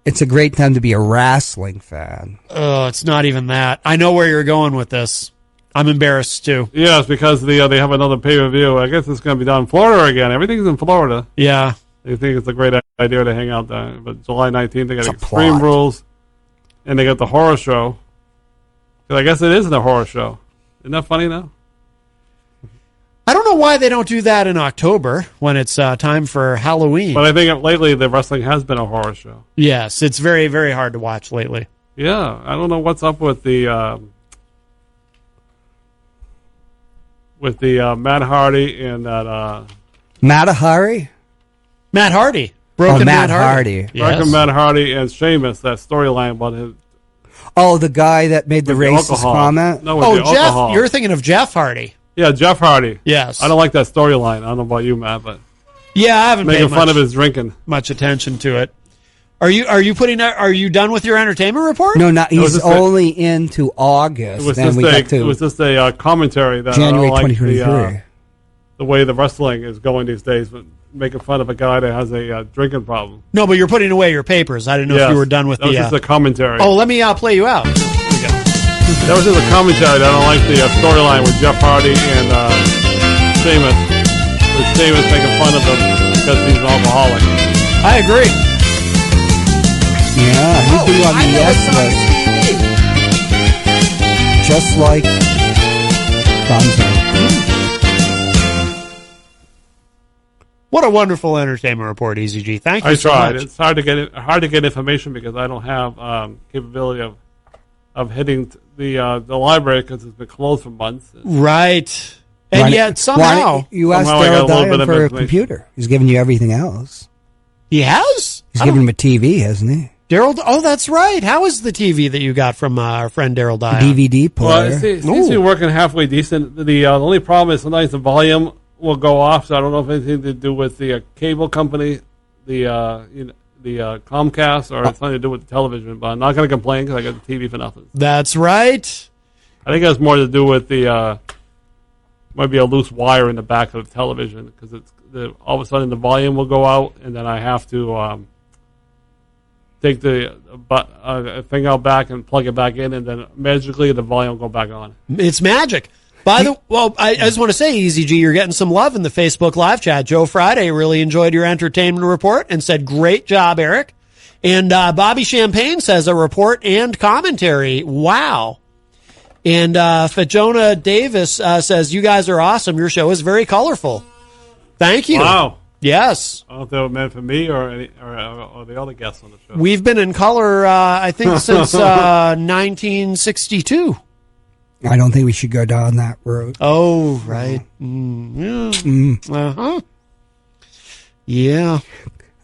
it's a great time to be a wrestling fan? Oh, it's not even that. I know where you're going with this. I'm embarrassed too. Yeah, it's because they have another pay-per-view. I guess it's going to be done in Florida again. Everything's in Florida. Yeah. They think it's a great idea to hang out there. But July 19th, they got It's a Extreme plot. Rules, and they got the horror show. 'Cause I guess it isn't a horror show. Isn't that funny now? I don't know why they don't do that in October when it's time for Halloween. But I think lately the wrestling has been a horror show. Yes, it's very, very hard to watch lately. Yeah, I don't know what's up with the Matt Hardy and that Matahari? Matt Hardy. Broken Matt Matt Hardy. Hardy. Broken Matt Hardy and Sheamus, that storyline about his Oh, the guy that made the with racist alcohol. comment? No, with Oh, the Jeff. alcohol. You're thinking of Jeff Hardy. Yeah, Jeff Hardy. Yes. I don't like that storyline. I don't know about you, Matt, but Yeah, I haven't making paid fun of his drinking. much attention to it. Are you done with your entertainment report? No, not. was He's just only into August. It was Then just we got it to was just a commentary that January I don't like 2023. the way the wrestling is going these days, but making fun of a guy that has a drinking problem. No, but you're putting away your papers. I didn't know if Yes, you were done with that was just a commentary. Oh, let me play you out. That was just a commentary. That I don't like the storyline with Jeff Hardy and Sheamus. With Sheamus making fun of him because he's an alcoholic. I agree. Yeah, he'd be on the yes list. Just like Gonzo. What a wonderful entertainment report, EZG. Thank you I so tried. much. It's hard to get information because I don't have capability of hitting the library because it's been closed for months. Right. And yet somehow you asked somehow I got a Daryl little bit Dyer of for a information. computer. He's giving you everything else. he has. He's giving him a TV, hasn't he? Daryl. Oh, that's right. How is the TV that you got from our friend Daryl Dyer? DVD Well, player. it seems to be working halfway decent. The only problem is sometimes the volume will go off, so I don't know if it's anything to do with the cable company, the Comcast, or it's something to do with the television. But I'm not going to complain because I got the TV for nothing. That's right. I think it has more to do with the might be a loose wire in the back of the television because all of a sudden the volume will go out, and then I have to take the thing out back and plug it back in, and then magically the volume will go back on. It's magic. I just want to say, EZG, you're getting some love in the Facebook live chat. Joe Friday really enjoyed your entertainment report and said, great job, Eric. And Bobby Champagne says a report and commentary. Wow. And Fajona Davis says, you guys are awesome. Your show is very colorful. Thank you. Wow. Yes. I don't know if they were meant for me or the other guests on the show. We've been in color, I think, since 1962. I don't think we should go down that road. Oh, right. Uh-huh. Yeah.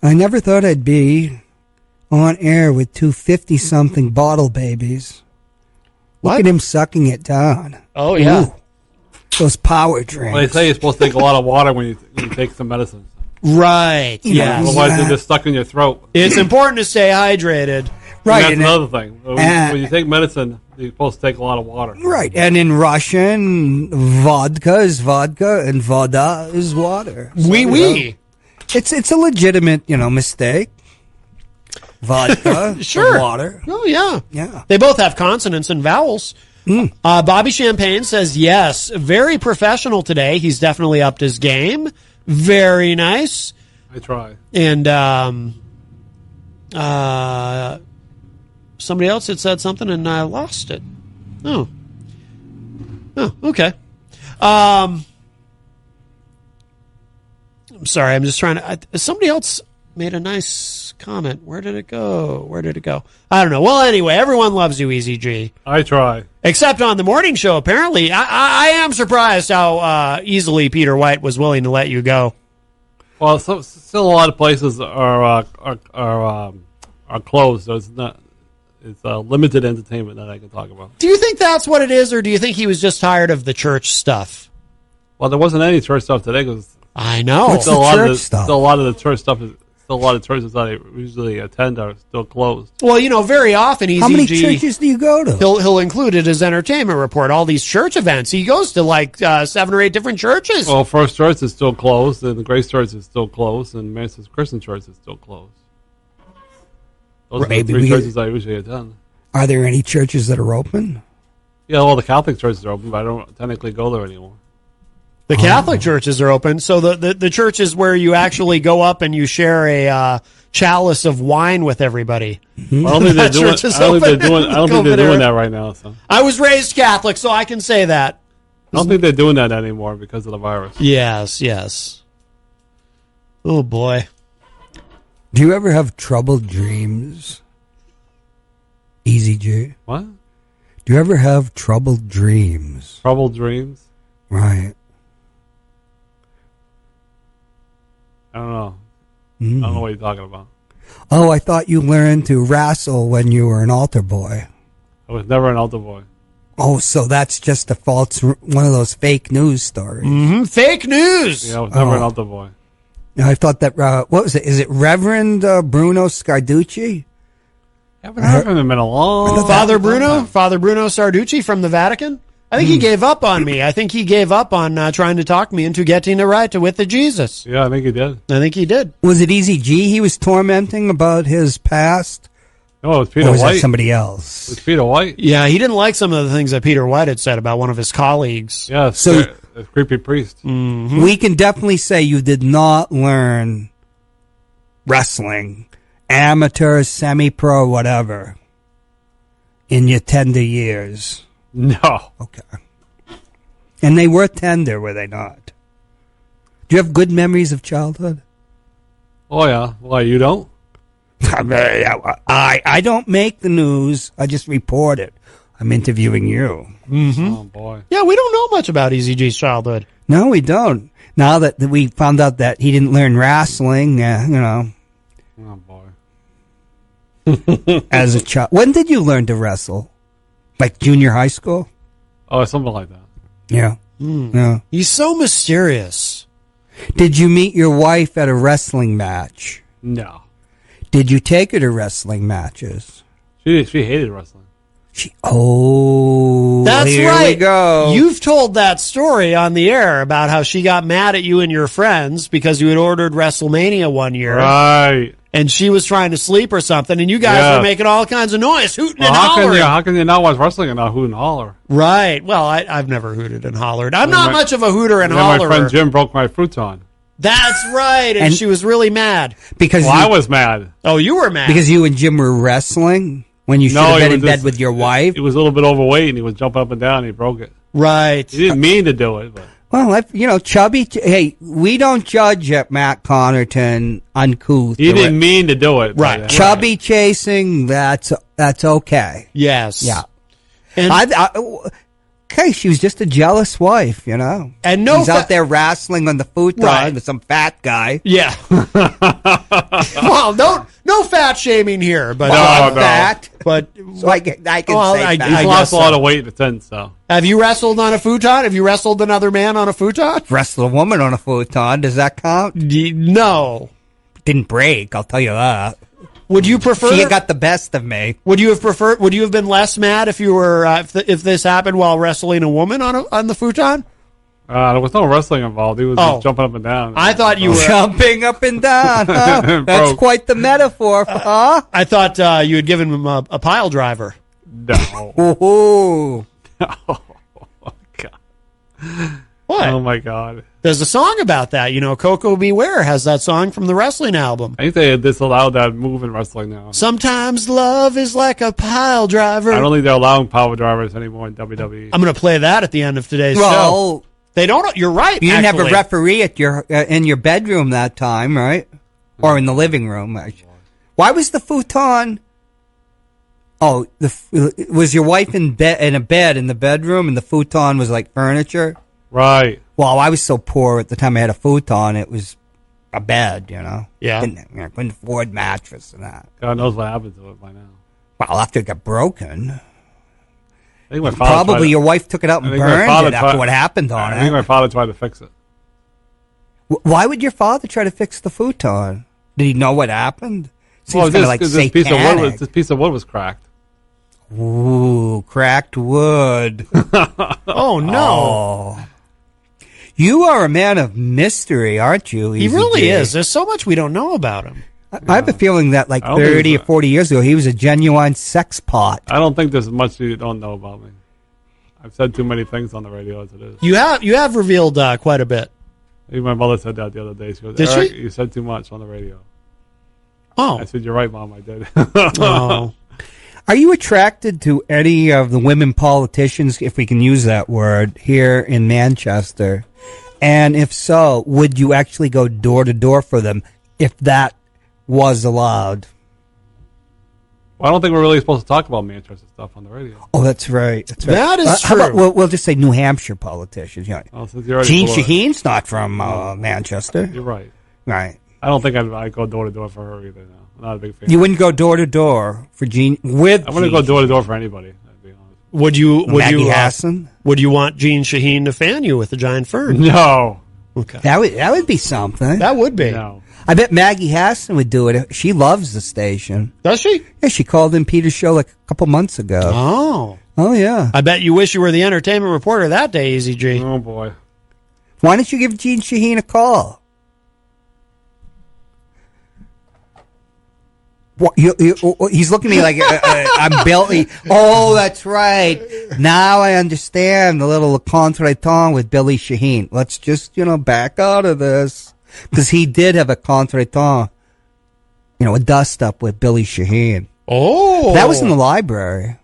I never thought I'd be on air with two 50-something bottle babies. Look at him sucking it down. Oh, yeah. Ooh, those power drinks. Well, they say you're supposed to take a lot of water when you take some medicine. Right. Yeah. Otherwise, they're just stuck in your throat. It's important to stay hydrated. Right. And that's another thing. When you take medicine, you're supposed to take a lot of water. Right. And in Russian, vodka is vodka and voda is water. So, Oui. It's a legitimate, mistake. Vodka, Sure. water. Oh, yeah. Yeah. They both have consonants and vowels. Bobby Champagne says, yes, very professional today. He's definitely upped his game. Very nice. I try. And somebody else had said something and I lost it. Oh, okay. I'm sorry. I'm just trying to. Somebody else made a nice comment. Where did it go? I don't know. Well, anyway, everyone loves you, Easy G. I try. Except on the morning show, apparently. I am surprised how easily Peter White was willing to let you go. Well, still a lot of places are closed, so it's limited entertainment that I can talk about. Do you think that's what it is, or do you think he was just tired of the church stuff? Well, there wasn't any church stuff today because I know. What's the church stuff? Still a lot of the church stuff is. Still a lot of churches that I usually attend are still closed. Well, very often Easy How many G, churches do you go to? He'll include it as entertainment report. All these church events. He goes to like 7 or 8 different churches. Well, First Church is still closed, and the Grace Church is still closed, and Manchester Christian Church is still closed. Those are the 3 churches I usually attend. Are there any churches that are open? Yeah, all the Catholic churches are open, but I don't technically go there anymore. The Catholic churches are open, so the churches where you actually go up and you share a chalice of wine with everybody. Well, I don't think they're doing that right now. So I was raised Catholic, so I can say that. I don't think they're doing that anymore because of the virus. Yes. Oh boy. Do you ever have troubled dreams? Easy J. What? Do you ever have troubled dreams? Troubled dreams? Right. I don't know. I don't know what you're talking about. Oh, I thought you learned to wrestle when you were an altar boy. I was never an altar boy. Oh, so that's just a false, one of those fake news stories. Mm-hmm. Fake news! Yeah, I was never an altar boy. I thought that, what was it? Is it Reverend Bruno Scarducci? I haven't heard from him in a long Father Bruno Sarducci from the Vatican? I think he gave up on me. I think he gave up on trying to talk me into getting a right to with the Jesus. Yeah, I think he did. I think he did. Was it Easy G he was tormenting about his past? No, it was Peter Or was White. that somebody else? It was Peter White. Yeah, he didn't like some of the things that Peter White had said about one of his colleagues. Yeah, So- the creepy priest. We can definitely say you did not learn wrestling, amateur, semi-pro, whatever, in your tender years. No. Okay. And they were tender, were they not? Do you have good memories of childhood? Oh, yeah. Why, you don't? I don't make the news. I just report it. I'm interviewing you. Oh, boy. Yeah, we don't know much about Easy G's childhood. No, we don't. Now that we found out that he didn't learn wrestling, Oh, boy. as a child. When did you learn to wrestle? Like junior high school? Oh, something like that. Yeah. Yeah. He's so mysterious. Did you meet your wife at a wrestling match? No. Did you take her to wrestling matches? She hated wrestling. That's here right. we go. You've told that story on the air about how she got mad at you and your friends because you had ordered WrestleMania one year. Right. And she was trying to sleep or something, and you guys were making all kinds of noise, hooting and hollering. How can you not watch wrestling and not hoot and holler? Right. Well, I've never hooted and hollered. I'm not much of a hooter and hollerer. My friend Jim broke my futon. That's right. And she was really mad. Because I was mad. Oh, you were mad. Because you and Jim were wrestling when you should have been in bed with your wife? He was a little bit overweight, and he was jumping up and down, and he broke it. Right. He didn't mean to do it, but... Well, chubby... Hey, we don't judge at Matt Connarton uncouth. He didn't mean to do it. Right. Chubby chasing, that's okay. Yes. Yeah. And okay, she was just a jealous wife, you know. And no He's out there wrestling on the futon with some fat guy. Yeah. Well, no fat shaming here, but No. Fat. But So I can say fat. He's lost a lot of weight since, so... have you wrestled on a futon? Have you wrestled another man on a futon? Wrestled a woman on a futon. Does that count? No. Didn't break, I'll tell you that. Would you prefer? She got the best of me. Would you have preferred? Would you have been less mad if you were if this happened while wrestling a woman on the futon? There was no wrestling involved. He was just jumping up and down. I thought you were jumping up and down. Huh? That's quite the metaphor. Huh? I thought you had given him a pile driver. No. Ooh. Oh, God. What? Oh, my God. There's a song about that. You know, Coco Beware has that song from the wrestling album. I think they disallowed that move in wrestling now. Sometimes love is like a pile driver. I don't think they're allowing power drivers anymore in WWE. I'm going to play that at the end of today's show. They don't. You're right. You didn't have a referee at your in your bedroom that time, right? Or in the living room. Why was the futon? Oh, was your wife in a bed in the bedroom, and the futon was like furniture? Right. Well, I was so poor at the time I had a futon, it was a bed, you know. Yeah. Couldn't afford mattress and that. God knows what happened to it by now. Well, after it got broken. I think my father Probably your wife took it out and burned it after what happened on it. I think my father tried to fix it. Why would your father try to fix the futon? Did he know what happened? Well, this piece of wood was cracked. Ooh, cracked wood. Oh, no. Oh. You are a man of mystery, aren't you? He really is. There's so much we don't know about him. I have a feeling that like 30 or 40 years ago, he was a genuine sex pot. I don't think there's much you don't know about me. I've said too many things on the radio as it is. You have revealed quite a bit. Even my mother said that the other day. She goes, Did Eric, she? You said too much on the radio. Oh. I said, you're right, Mom, I did. Oh. Are you attracted to any of the women politicians, if we can use that word, here in Manchester? And if so, would you actually go door to door for them if that was allowed? Well, I don't think we're really supposed to talk about Manchester stuff on the radio. Oh, that's right. That's right. That is How true. about, we'll just say New Hampshire politicians. You know. Well, since you're already Gene full of it. Shaheen's not from Manchester. You're right. Right. I don't think I'd go door to door for her either. No. I'm not a big fan. You wouldn't go door to door for Gene with. I wouldn't go door to door for anybody. I'd be honest. Would you? Maggie Hassan? Would you want Gene Shaheen to fan you with a giant fern? No. Okay. That would be something. That would be. No. I bet Maggie Hassan would do it. She loves the station. Does she? Yeah, she called in Peter's show like a couple months ago. Oh. Oh, yeah. I bet you wish you were the entertainment reporter that day, Easy G. Oh, boy. Why don't you give Gene Shaheen a call? What, he's looking at me like I'm Billy. Oh, that's right. Now I understand the little contretemps with Billy Shaheen. Let's just, back out of this. Because he did have a contretemps, a dust-up with Billy Shaheen. Oh. That was in the library.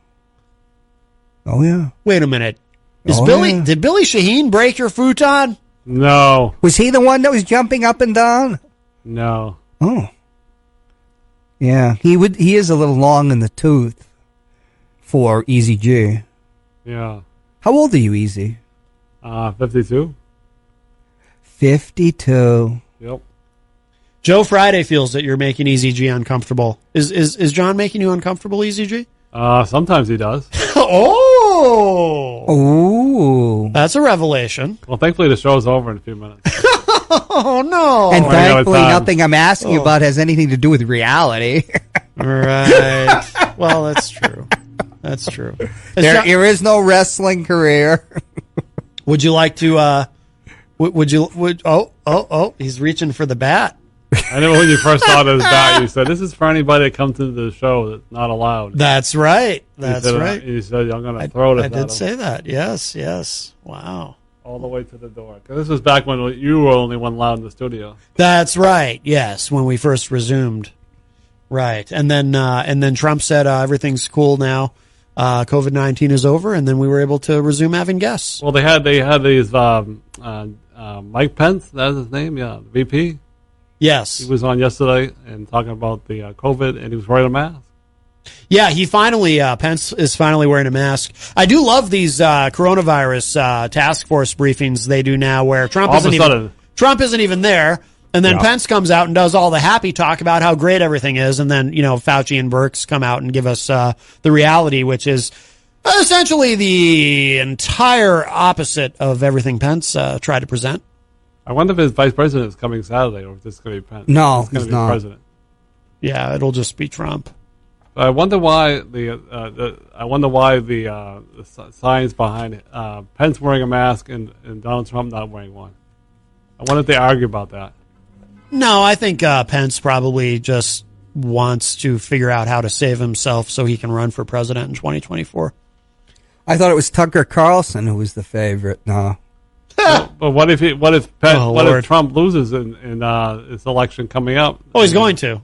Oh, yeah. Wait a minute. Yeah. Did Billy Shaheen break your futon? No. Was he the one that was jumping up and down? No. Oh. Yeah, he is a little long in the tooth for Easy G. Yeah. How old are you, Easy? 52. 52. Yep. Joe Friday feels that you're making Easy G uncomfortable. Is John making you uncomfortable, Easy G? Sometimes he does. Oh. Ooh. That's a revelation. Well, thankfully the show's over in a few minutes. Oh, no. And thankfully nothing I'm asking about has anything to do with reality. Right. Well, that's true. That's true. There is no wrestling career. Would you like to, he's reaching for the bat. I know when you first saw this bat, you said, this is for anybody that comes into the show that's not allowed. That's right. That's right. You said, I'm going to throw this I did say that. Yes, yes. Wow. all the way to the door. 'Cause this was back when you were only one allowed in the studio. That's right. Yes, when we first resumed. Right, and then Trump said everything's cool now. COVID-19 is over, and then we were able to resume having guests. Well, they had these Mike Pence. That's his name. Yeah, VP. Yes, He was on yesterday and talking about the COVID, and he was wearing a mask. yeah. He finally Pence is finally wearing a mask. I do love these coronavirus task force briefings they do now, where Trump isn't even there. And then Pence comes out and does all the happy talk about how great everything is. And then, Fauci and Birx come out and give us the reality, which is essentially the entire opposite of everything Pence tried to present. I wonder if his vice president is coming Saturday, or if this is going to be Pence. No, it's going he's to be not. the president. Yeah, it'll just be Trump. I wonder why the science behind Pence wearing a mask and Donald Trump not wearing one. I wonder if they argue about that. No, I think Pence probably just wants to figure out how to save himself so he can run for president in 2024. I thought it was Tucker Carlson who was the favorite. No. But what if Trump loses in this election coming up? Oh, he's going to.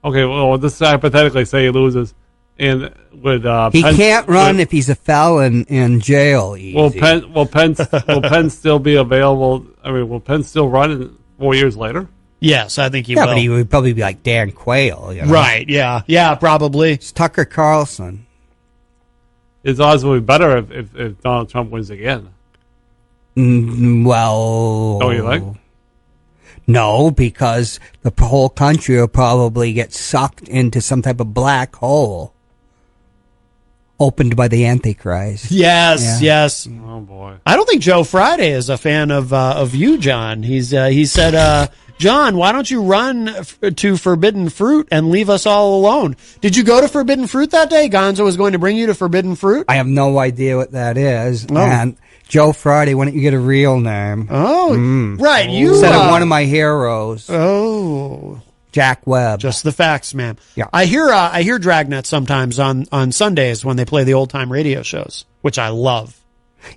Okay, well, this is hypothetically say he loses, and would He Pence, can't run if he's a felon in jail. Easy. Will Pence still be available? I mean, will Pence still run 4 years later? Yes, I think he yeah, will. but he would probably be like Dan Quayle. Right, yeah, probably. It's Tucker Carlson. His odds will be better if Donald Trump wins again. Well... Don't you think? No, because the whole country will probably get sucked into some type of black hole opened by the Antichrist. Yes. Oh, boy. I don't think Joe Friday is a fan of you, John. He said, John, why don't you run to Forbidden Fruit and leave us all alone? Did you go to Forbidden Fruit that day? Gonzo was going to bring you to Forbidden Fruit? I have no idea what that is. Oh. And Joe Friday, why don't you get a real name? Oh, right. You Instead of one of my heroes. Oh. Jack Webb. Just the facts, man. Yeah. I hear Dragnet sometimes on Sundays when they play the old time radio shows, which I love.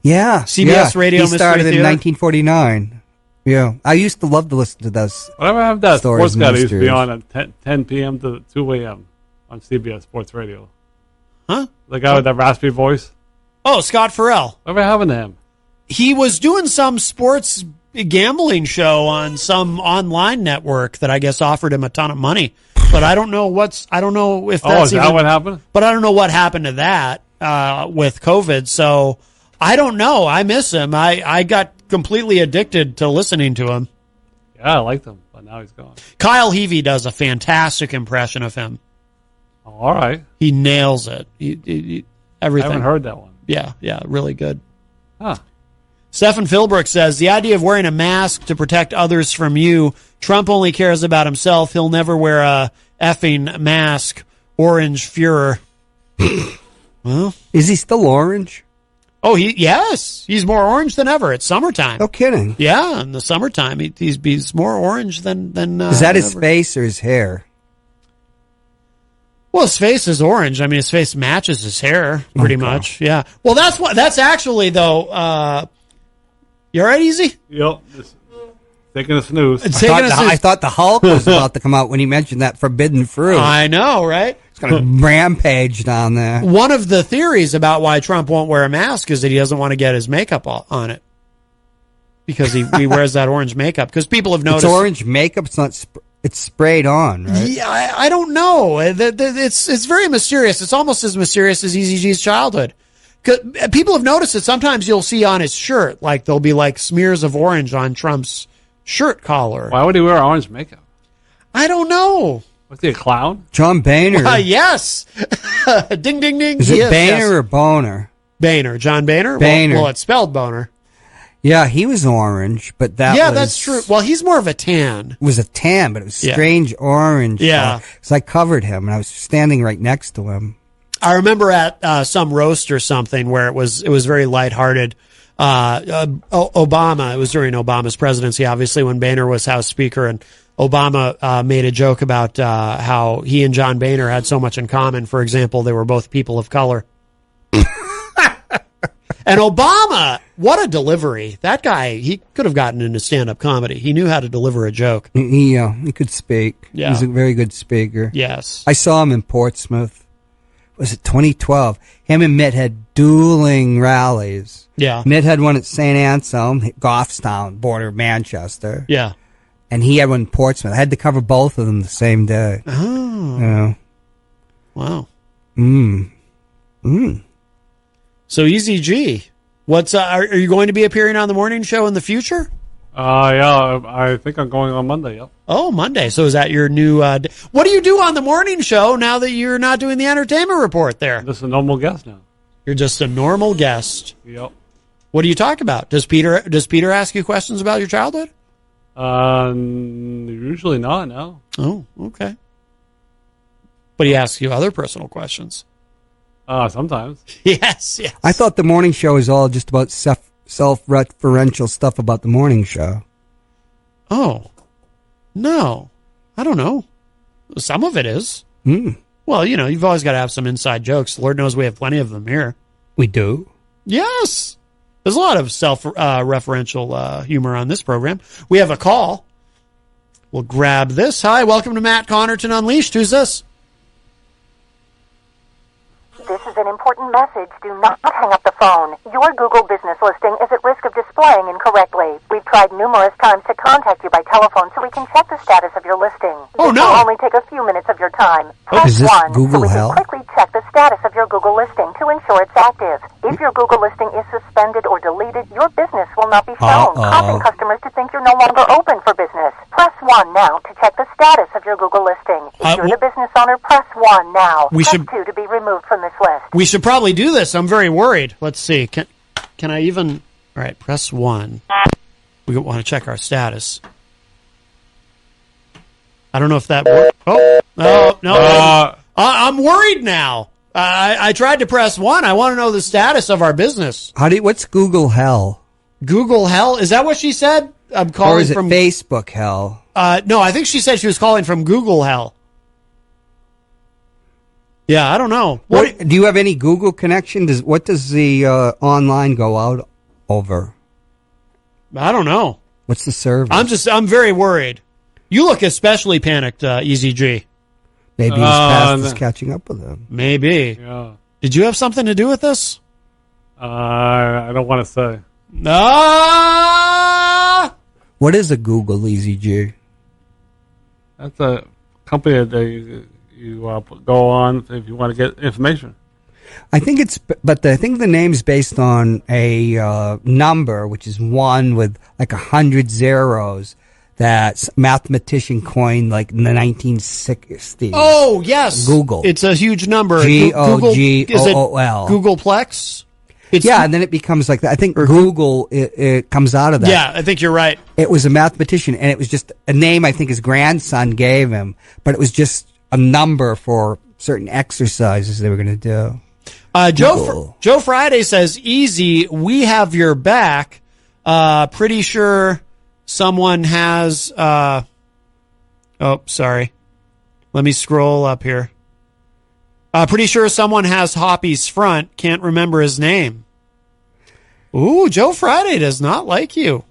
Yeah. CBS Radio He Mystery started in Theater? 1949. Yeah. I used to love to listen to those. Whatever happened to that Stories sports and guy that used to be mysteries. on at 10 p.m. to 2 a.m. on CBS Sports Radio? Huh? The guy with that raspy voice? Oh, Scott Farrell. Whatever happened to him? He was doing some sports gambling show on some online network that I guess offered him a ton of money. But I don't know if that's is that what happened? But I don't know what happened to that with COVID. So I don't know. I miss him. I got completely addicted to listening to him. Yeah, I liked him, but now he's gone. Kyle Heavey does a fantastic impression of him. Oh, all right. He nails it. He everything. I haven't heard that one. Yeah, really good. Huh. Stephen Philbrook says, the idea of wearing a mask to protect others from you, Trump only cares about himself. He'll never wear a effing mask. Orange Fuhrer. Well, Is he still orange? oh, yes. He's more orange than ever. It's summertime. No kidding. Yeah, in the summertime, he's more orange than Is that his ever. face or his hair? Well, his face is orange. I mean, his face matches his hair pretty much. Yeah. Well, that's actually though. You all right, Easy? Yep. Just taking a snooze. I thought the Hulk was about to come out when he mentioned that forbidden fruit. I know, right? It's going to rampage down there. One of the theories about why Trump won't wear a mask is that he doesn't want to get his makeup on it because he wears that orange makeup. Because people have noticed It's orange makeup. It's not. It's sprayed on, right? Yeah, I don't know. It's very mysterious. It's almost as mysterious as Easy G's childhood. 'Cause people have noticed that sometimes you'll see on his shirt, like there'll be like smears of orange on Trump's shirt collar. Why would he wear orange makeup? I don't know. Was he a clown? John Boehner. Yes. Ding, ding, ding. Is it Boehner or Boner? Boehner. John Boehner? Boehner. Well, it's spelled Boner. Yeah, he was orange, but that's true. Well, he's more of a tan. It was a tan, but it was Yeah. strange orange. Yeah. So I covered him, and I was standing right next to him. I remember at some roast or something where it was very lighthearted. Obama, it was during Obama's presidency, obviously, when Boehner was House Speaker, and Obama made a joke about how he and John Boehner had so much in common. For example, they were both people of color. And Obama, what a delivery. That guy, he could have gotten into stand-up comedy. He knew how to deliver a joke. He could speak. Yeah. He's a very good speaker. Yes. I saw him in Portsmouth. Was it 2012? Him and Mitt had dueling rallies. Yeah. Mitt had one at St. Anselm, Goffstown, border of Manchester. Yeah. And he had one in Portsmouth. I had to cover both of them the same day. Oh. Yeah. Wow. Mm. So Easy G, what's are you going to be appearing on the morning show in the future? Yeah, I think I'm going on Monday. Yep. Oh, Monday. So is that your new? What do you do on the morning show now that you're not doing the entertainment report there? Just a normal guest now. You're just a normal guest. Yep. What do you talk about? Does Peter ask you questions about your childhood? Usually not. No. Oh, okay. But he asks you other personal questions. Sometimes. Yes. I thought the morning show is all just about self-referential stuff about the morning show. Oh, no. I don't know. Some of it is. Well, you've always got to have some inside jokes. Lord knows we have plenty of them here. We do? Yes. There's a lot of self-referential humor on this program. We have a call. We'll grab this. Hi, welcome to Matt Connarton Unleashed. Who's this? This is an important message. Do not hang up the phone. Your Google business listing is at risk of displaying incorrectly. We've tried numerous times to contact you by telephone so we can check the status of your listing. Oh, this no. will only take a few minutes of your time. Press Is this 1 Google so we hell? can quickly check the status of your Google listing to ensure it's active. If your Google listing is suspended or deleted, your business will not be shown, causing customers to think you're no longer open for business. Press 1 now to check the status of your Google listing. If you're the business owner, press 1 now. Press 2 to be removed from this list. We should probably do this. I'm very worried. Let's see. Can I even... All right, press 1. We want to check our status. I don't know if that worked. Oh, no. I'm worried now. I tried to press 1. I want to know the status of our business. What's Google hell? Google hell? Is that what she said? I'm calling Or is it from Facebook hell? No, I think she said she was calling from Google hell. Yeah, I don't know. Do you have any Google connection? What does the online go out over? I don't know. What's the service? I'm very worried. You look especially panicked, Easy G. Maybe his past is catching up with him. Maybe. Yeah. Did you have something to do with this? I don't want to say. What is a Google Easy G? That's a company that you go on if you want to get information. I think I think the name's based on a number, which is 1 with like 100 zeros that mathematician coined like in the 1960s. Oh, yes. Google. It's a huge number. Googol. Googleplex? And then it becomes like that. I think Google, it comes out of that. Yeah, I think you're right. It was a mathematician, and it was just a name I think his grandson gave him, but it was just a number for certain exercises they were going to do. Joe Friday says, easy, we have your back. Pretty sure someone has... sorry. Let me scroll up here. Pretty sure someone has Hoppy's front. Can't remember his name. Ooh, Joe Friday does not like you.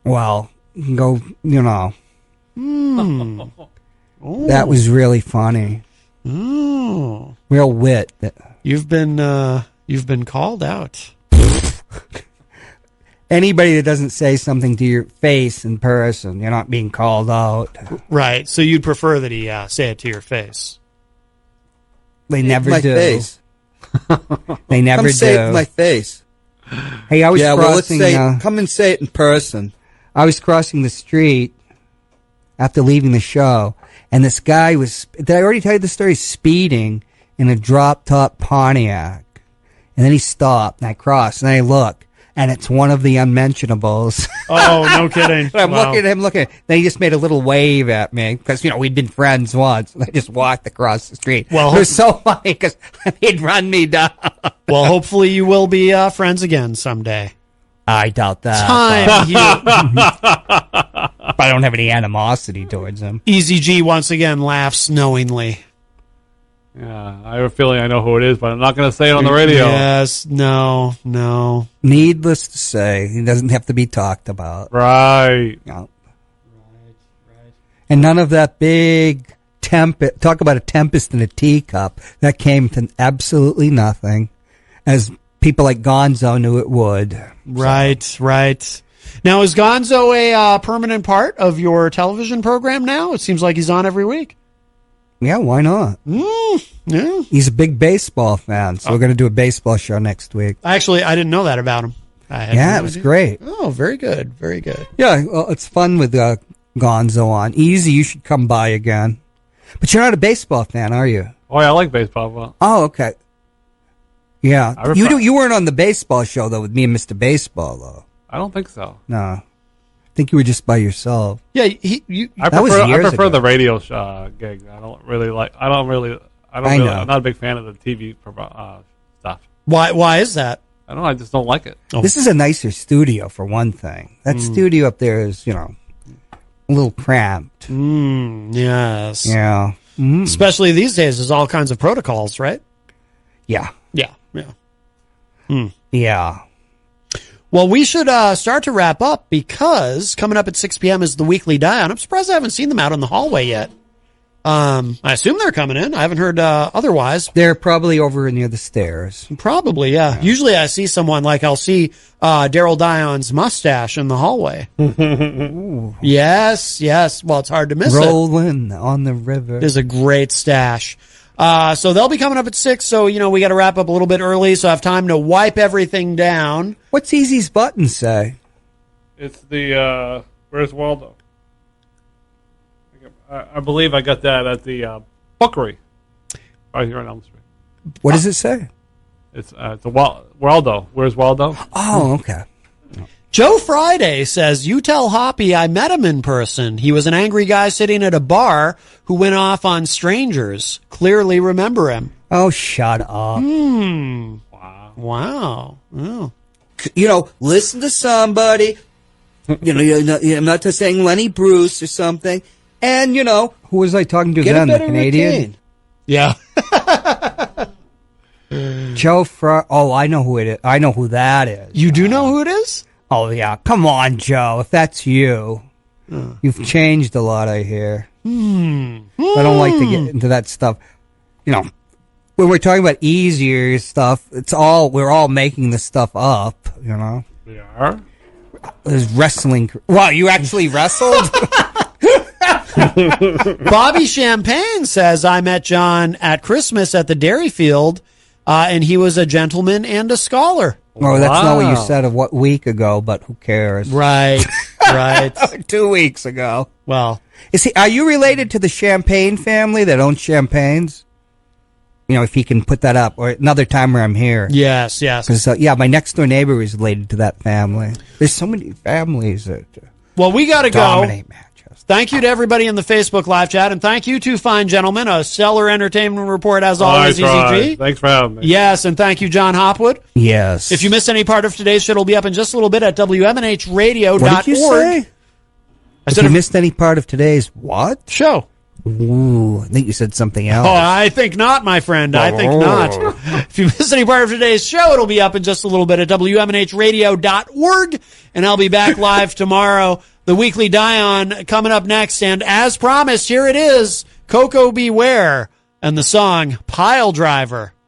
Well, go, That was really funny. Ooh. Real wit. You've been called out. Anybody that doesn't say something to your face in person, you're not being called out. Right. So you'd prefer that he say it to your face. They never do. Face. They never Come do. say it in my face. Hey, I was crossing. Well, let's say, come and say it in person. I was crossing the street after leaving the show, and this guy was. Did I already tell you the story? Speeding in a drop-top Pontiac, and then he stopped, and I crossed, and I look. And it's one of the unmentionables. Oh, no kidding. I'm looking at him, Then he just made a little wave at me because, we'd been friends once. And I just walked across the street. Well, it was so funny because he'd run me down. Well, hopefully you will be friends again someday. I doubt that. But I don't have any animosity towards him. Easy G once again laughs knowingly. Yeah, I have a feeling I know who it is, but I'm not going to say it on the radio. Yes, no. Needless to say, he doesn't have to be talked about. Right. No. Right. And none of that big talk about a tempest in a teacup. That came to absolutely nothing, as people like Gonzo knew it would. Right. Now, is Gonzo a permanent part of your television program now? It seems like he's on every week. Yeah, why not? Yeah. He's a big baseball fan, so we're going to do a baseball show next week. Actually, I didn't know that about him. It was great. Oh, very good. Very good. Yeah, well, it's fun with Gonzo on. Easy, you should come by again. But you're not a baseball fan, are you? Oh, yeah, I like baseball. Well, oh, okay. Yeah. You weren't on the baseball show, though, with me and Mr. Baseball, though. I don't think so. No. I think you were just by yourself. Yeah, I prefer the radio gig. I'm not a big fan of the TV stuff. Why is that? I don't know. I just don't like it. Oh. This is a nicer studio, for one thing. That studio up there is, a little cramped. Yes. Yeah. Especially these days, there's all kinds of protocols, right? Yeah. Yeah. Yeah. Well, we should start to wrap up because coming up at 6 p.m. is the weekly die-on. I'm surprised I haven't seen them out in the hallway yet. I assume they're coming in. I haven't heard otherwise. They're probably over near the stairs. Probably, yeah. Usually I see someone, like I'll see Daryl Dion's mustache in the hallway. Yes. Well, it's hard to miss Rolling on the river. It is a great stash. So they'll be coming up at 6, so, we got to wrap up a little bit early, so I have time to wipe everything down. What's Easy's button say? It's the, where's Waldo? I believe I got that at the Bookery, right here on Elm Street. What does it say? It's Waldo. Where's Waldo? Oh, okay. Joe Friday says, you tell Hoppy I met him in person. He was an angry guy sitting at a bar who went off on strangers. Clearly remember him. Oh, shut up. Wow. Oh. Listen to somebody. I'm not just saying Lenny Bruce or something. And, who was I talking to get then? A better the Canadian? routine. Yeah. Joe Oh, I know who it is. I know who that is. You do know who it is? Oh, yeah. Come on, Joe. If that's you, you've changed a lot, I hear. I don't like to get into that stuff. When we're talking about easier stuff, we're all making this stuff up, We are? There's wrestling. Wow, you actually wrestled? Bobby Champagne says, I met John at Christmas at the Dairy Field, and he was a gentleman and a scholar. Oh, that's not what you said a week ago, but who cares? Right. 2 weeks ago. Well, are you related to the Champagne family that owns champagnes? If he can put that up, or another time where I'm here. Yes. Because, my next door neighbor is related to that family. There's so many families that well, we got to go. Dominate Manchester. Thank you to everybody in the Facebook live chat, and thank you, two fine gentlemen. A stellar entertainment report, as always, EZG. Thanks for having me. Yes, and thank you, John Hopwood. Yes. If you missed any part of today's show, it'll be up in just a little bit at WMNHradio.org. What did you say? If you missed any part of today's what? Show. Ooh, I think you said something else. Oh, I think not, my friend. I think not. If you missed any part of today's show, it'll be up in just a little bit at WMNHradio.org, and I'll be back live tomorrow. The weekly die-on coming up next, and as promised, here it is, Coco Beware, and the song Pile Driver.